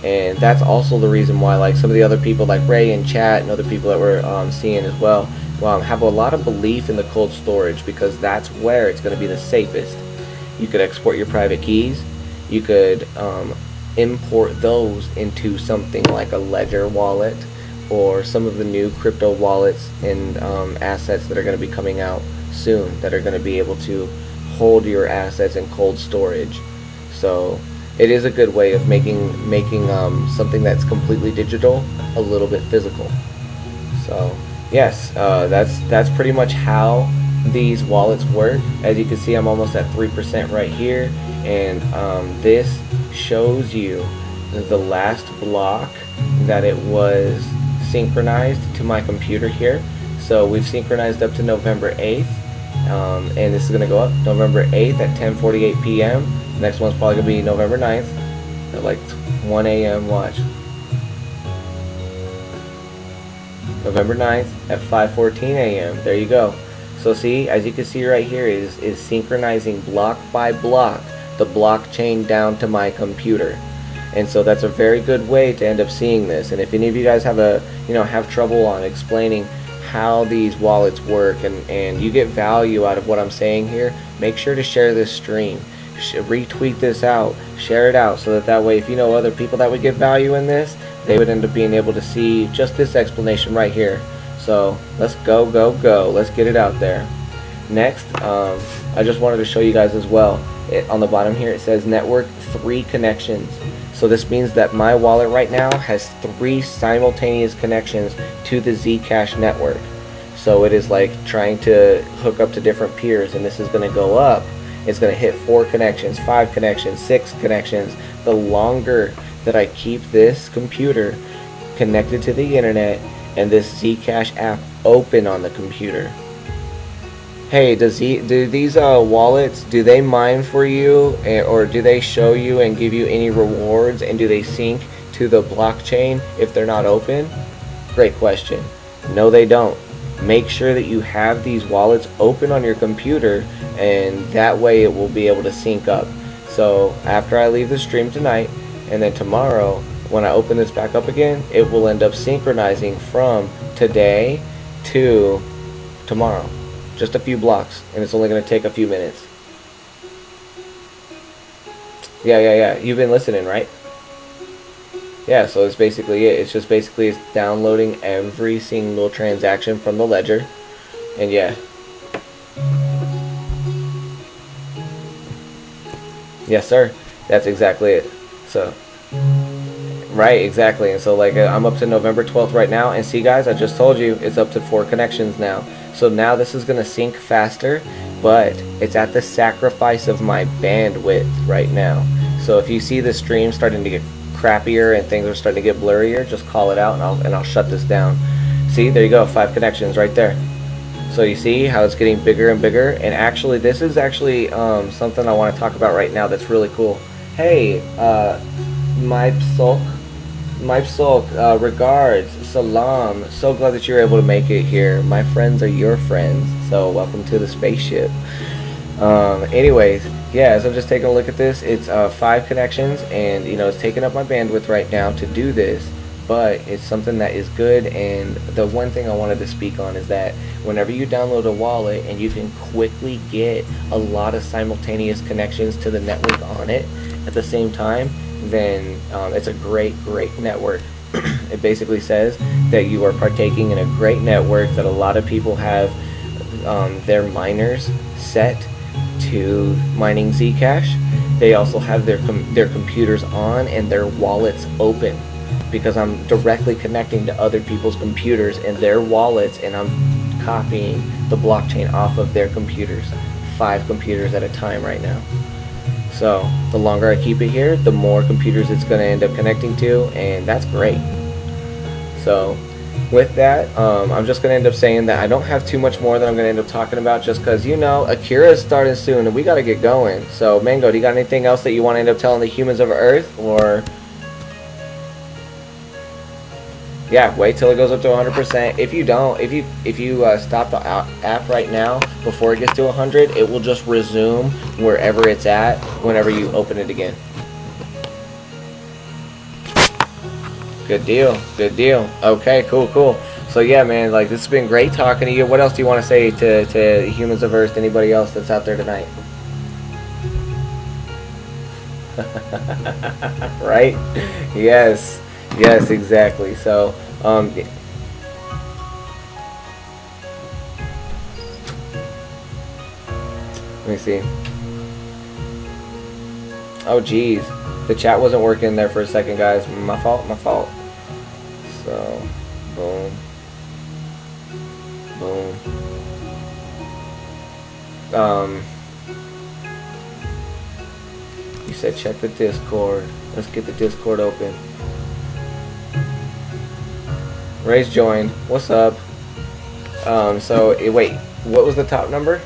And that's also the reason why, like, some of the other people like Ray in chat and other people that we're seeing as well, have a lot of belief in the cold storage, because that's where it's going to be the safest. You could export your private keys, you could import those into something like a Ledger wallet, or some of the new crypto wallets and assets that are going to be coming out soon that are going to be able to hold your assets in cold storage. So it is a good way of making something that's completely digital a little bit physical. So yes, that's pretty much how these wallets work. As you can see, I'm almost at 3% right here, and this shows you the last block that it was synchronized to my computer here. So we've synchronized up to November 8th, and this is going to go up November 8th at 10:48 p.m. Next one's probably going to be November 9th at like 1 a.m. Watch. November 9th at 5:14 a.m. There you go. So see, as you can see right here, is synchronizing block by block the blockchain down to my computer. And so that's a very good way to end up seeing this. And if any of you guys have have trouble on explaining how these wallets work, and you get value out of what I'm saying here, make sure to share this stream. Retweet this out, share it out, so that way if you know other people that would get value in this, they would end up being able to see just this explanation right here. So let's go, let's get it out there. Next, I just wanted to show you guys as well, on the bottom here it says network 3 connections. So this means that my wallet right now has 3 simultaneous connections to the Zcash network. So it is like trying to hook up to different peers, and this is going to go up. It's going to hit 4 connections, 5 connections, 6 connections. The longer that I keep this computer connected to the internet and this Zcash app open on the computer. Hey, do these wallets, do they mine for you, or do they show you and give you any rewards, and do they sync to the blockchain if they're not open? Great question. No, they don't. Make sure that you have these wallets open on your computer, and that way it will be able to sync up. So after I leave the stream tonight, and then tomorrow when I open this back up again, it will end up synchronizing from today to tomorrow. Just a few blocks, and it's only going to take a few minutes. Yeah. You've been listening, right? Yeah, so it's basically it. It's just basically it's downloading every single transaction from the ledger. And yeah. Yes, sir. That's exactly it. So, right, exactly. And so like I'm up to November 12th right now. And see guys, I just told you it's up to 4 connections now. So now this is going to sync faster, but it's at the sacrifice of my bandwidth right now. So if you see the stream starting to get crappier and things are starting to get blurrier, just call it out and I'll shut this down. See, there you go, 5 connections right there. So you see how it's getting bigger and bigger. And actually this is actually something I want to talk about right now that's really cool. Hey, my Sulk, regards, salam. So glad that you're able to make it here. My friends are your friends, so welcome to the spaceship. Anyways, yeah, so I'm just taking a look at this. It's 5 connections, and you know it's taking up my bandwidth right now to do this, but it's something that is good. And the one thing I wanted to speak on is that whenever you download a wallet and you can quickly get a lot of simultaneous connections to the network on it at the same time, then it's a great network. It basically says that you are partaking in a great network, that a lot of people have their miners set to mining Zcash. They also have their computers on and their wallets open, because I'm directly connecting to other people's computers and their wallets, and I'm copying the blockchain off of their computers, 5 computers at a time right now. So the longer I keep it here, the more computers it's going to end up connecting to, and that's great. So with that, I'm just going to end up saying that I don't have too much more that I'm going to end up talking about, just because, you know, Akira is starting soon and we got to get going. So Mango, do you got anything else that you want to end up telling the humans of Earth? Or yeah, wait till it goes up to 100%. If you don't, if you stop the app right now before it gets to 100, it will just resume wherever it's at whenever you open it again. Good deal, good deal. Okay, cool. So yeah, man, like this has been great talking to you. What else do you want to say to humans of Earth, anybody else that's out there tonight? Right? Yes, exactly. So let me see. Oh geez, the chat wasn't working there for a second, guys. My fault. So boom. You said check the Discord. Let's get the Discord open. Ray's joined. What's up? So wait, what was the top number?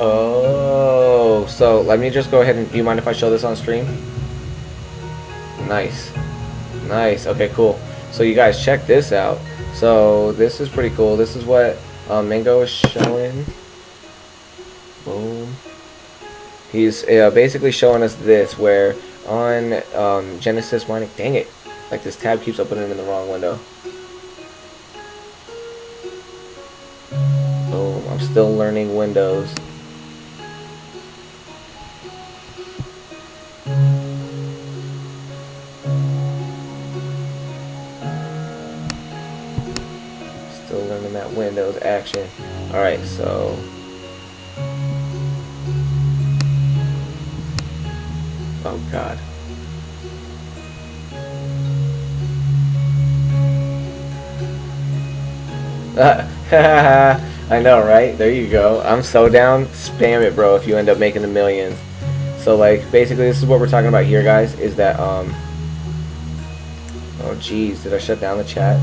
Oh, so let me just go ahead and, do you mind if I show this on stream? Nice. Okay, cool. So you guys check this out. So this is pretty cool. This is what Mango is showing. Boom. He's basically showing us this, where on Genesis mining, dang it, like this tab keeps opening in the wrong window. Boom, I'm still learning Windows. Still learning that Windows action. Alright, so oh god. I know, right? There you go. I'm so down. Spam it, bro, if you end up making the millions. So like basically this is what we're talking about here, guys, is that oh geez, did I shut down the chat?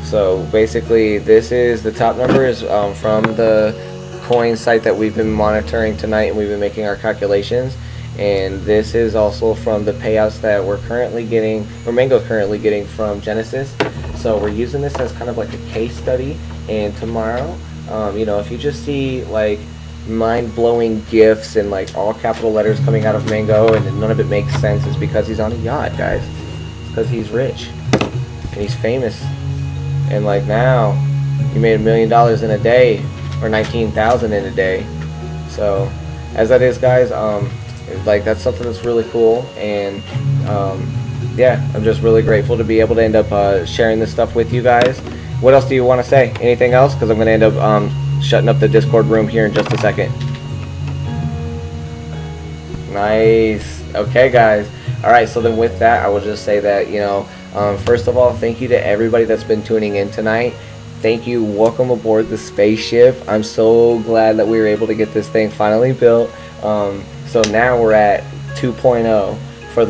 So basically this is the top number is from the coin site that we've been monitoring tonight, and we've been making our calculations. And this is also from the payouts that we're currently getting, or Mango's currently getting from Genesis. So we're using this as kind of like a case study. And tomorrow, you know, if you just see like mind-blowing gifts and like all capital letters coming out of Mango and none of it makes sense, it's because he's on a yacht, guys. It's because he's rich and he's famous. And like now, he made $1 million in a day, or 19,000 in a day. So as that is, guys, like that's something that's really cool. And yeah, I'm just really grateful to be able to end up sharing this stuff with you guys. What else do you want to say? Anything else? Because I'm going to end up shutting up the Discord room here in just a second. Nice. Okay, guys. Alright, so then with that, I will just say that, you know, first of all, thank you to everybody that's been tuning in tonight. Thank you. Welcome aboard the spaceship. I'm so glad that we were able to get this thing finally built. So now we're at 2.0 for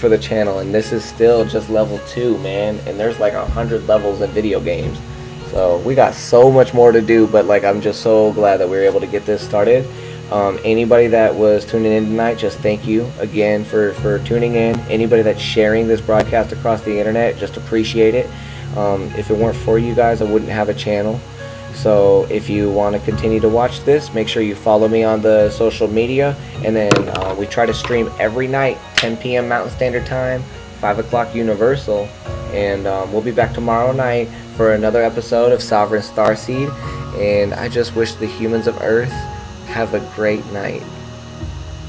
the channel, and this is still just level 2, man. And there's like 100 levels in video games. So we got so much more to do, but like I'm just so glad that we were able to get this started. Anybody that was tuning in tonight, just thank you again for tuning in. Anybody that's sharing this broadcast across the internet, just appreciate it. If it weren't for you guys, I wouldn't have a channel. So if you want to continue to watch this, make sure you follow me on the social media. And then we try to stream every night, 10 p.m. Mountain Standard Time, 5 o'clock Universal. And we'll be back tomorrow night for another episode of Sovereign Starseed. And I just wish the humans of Earth have a great night.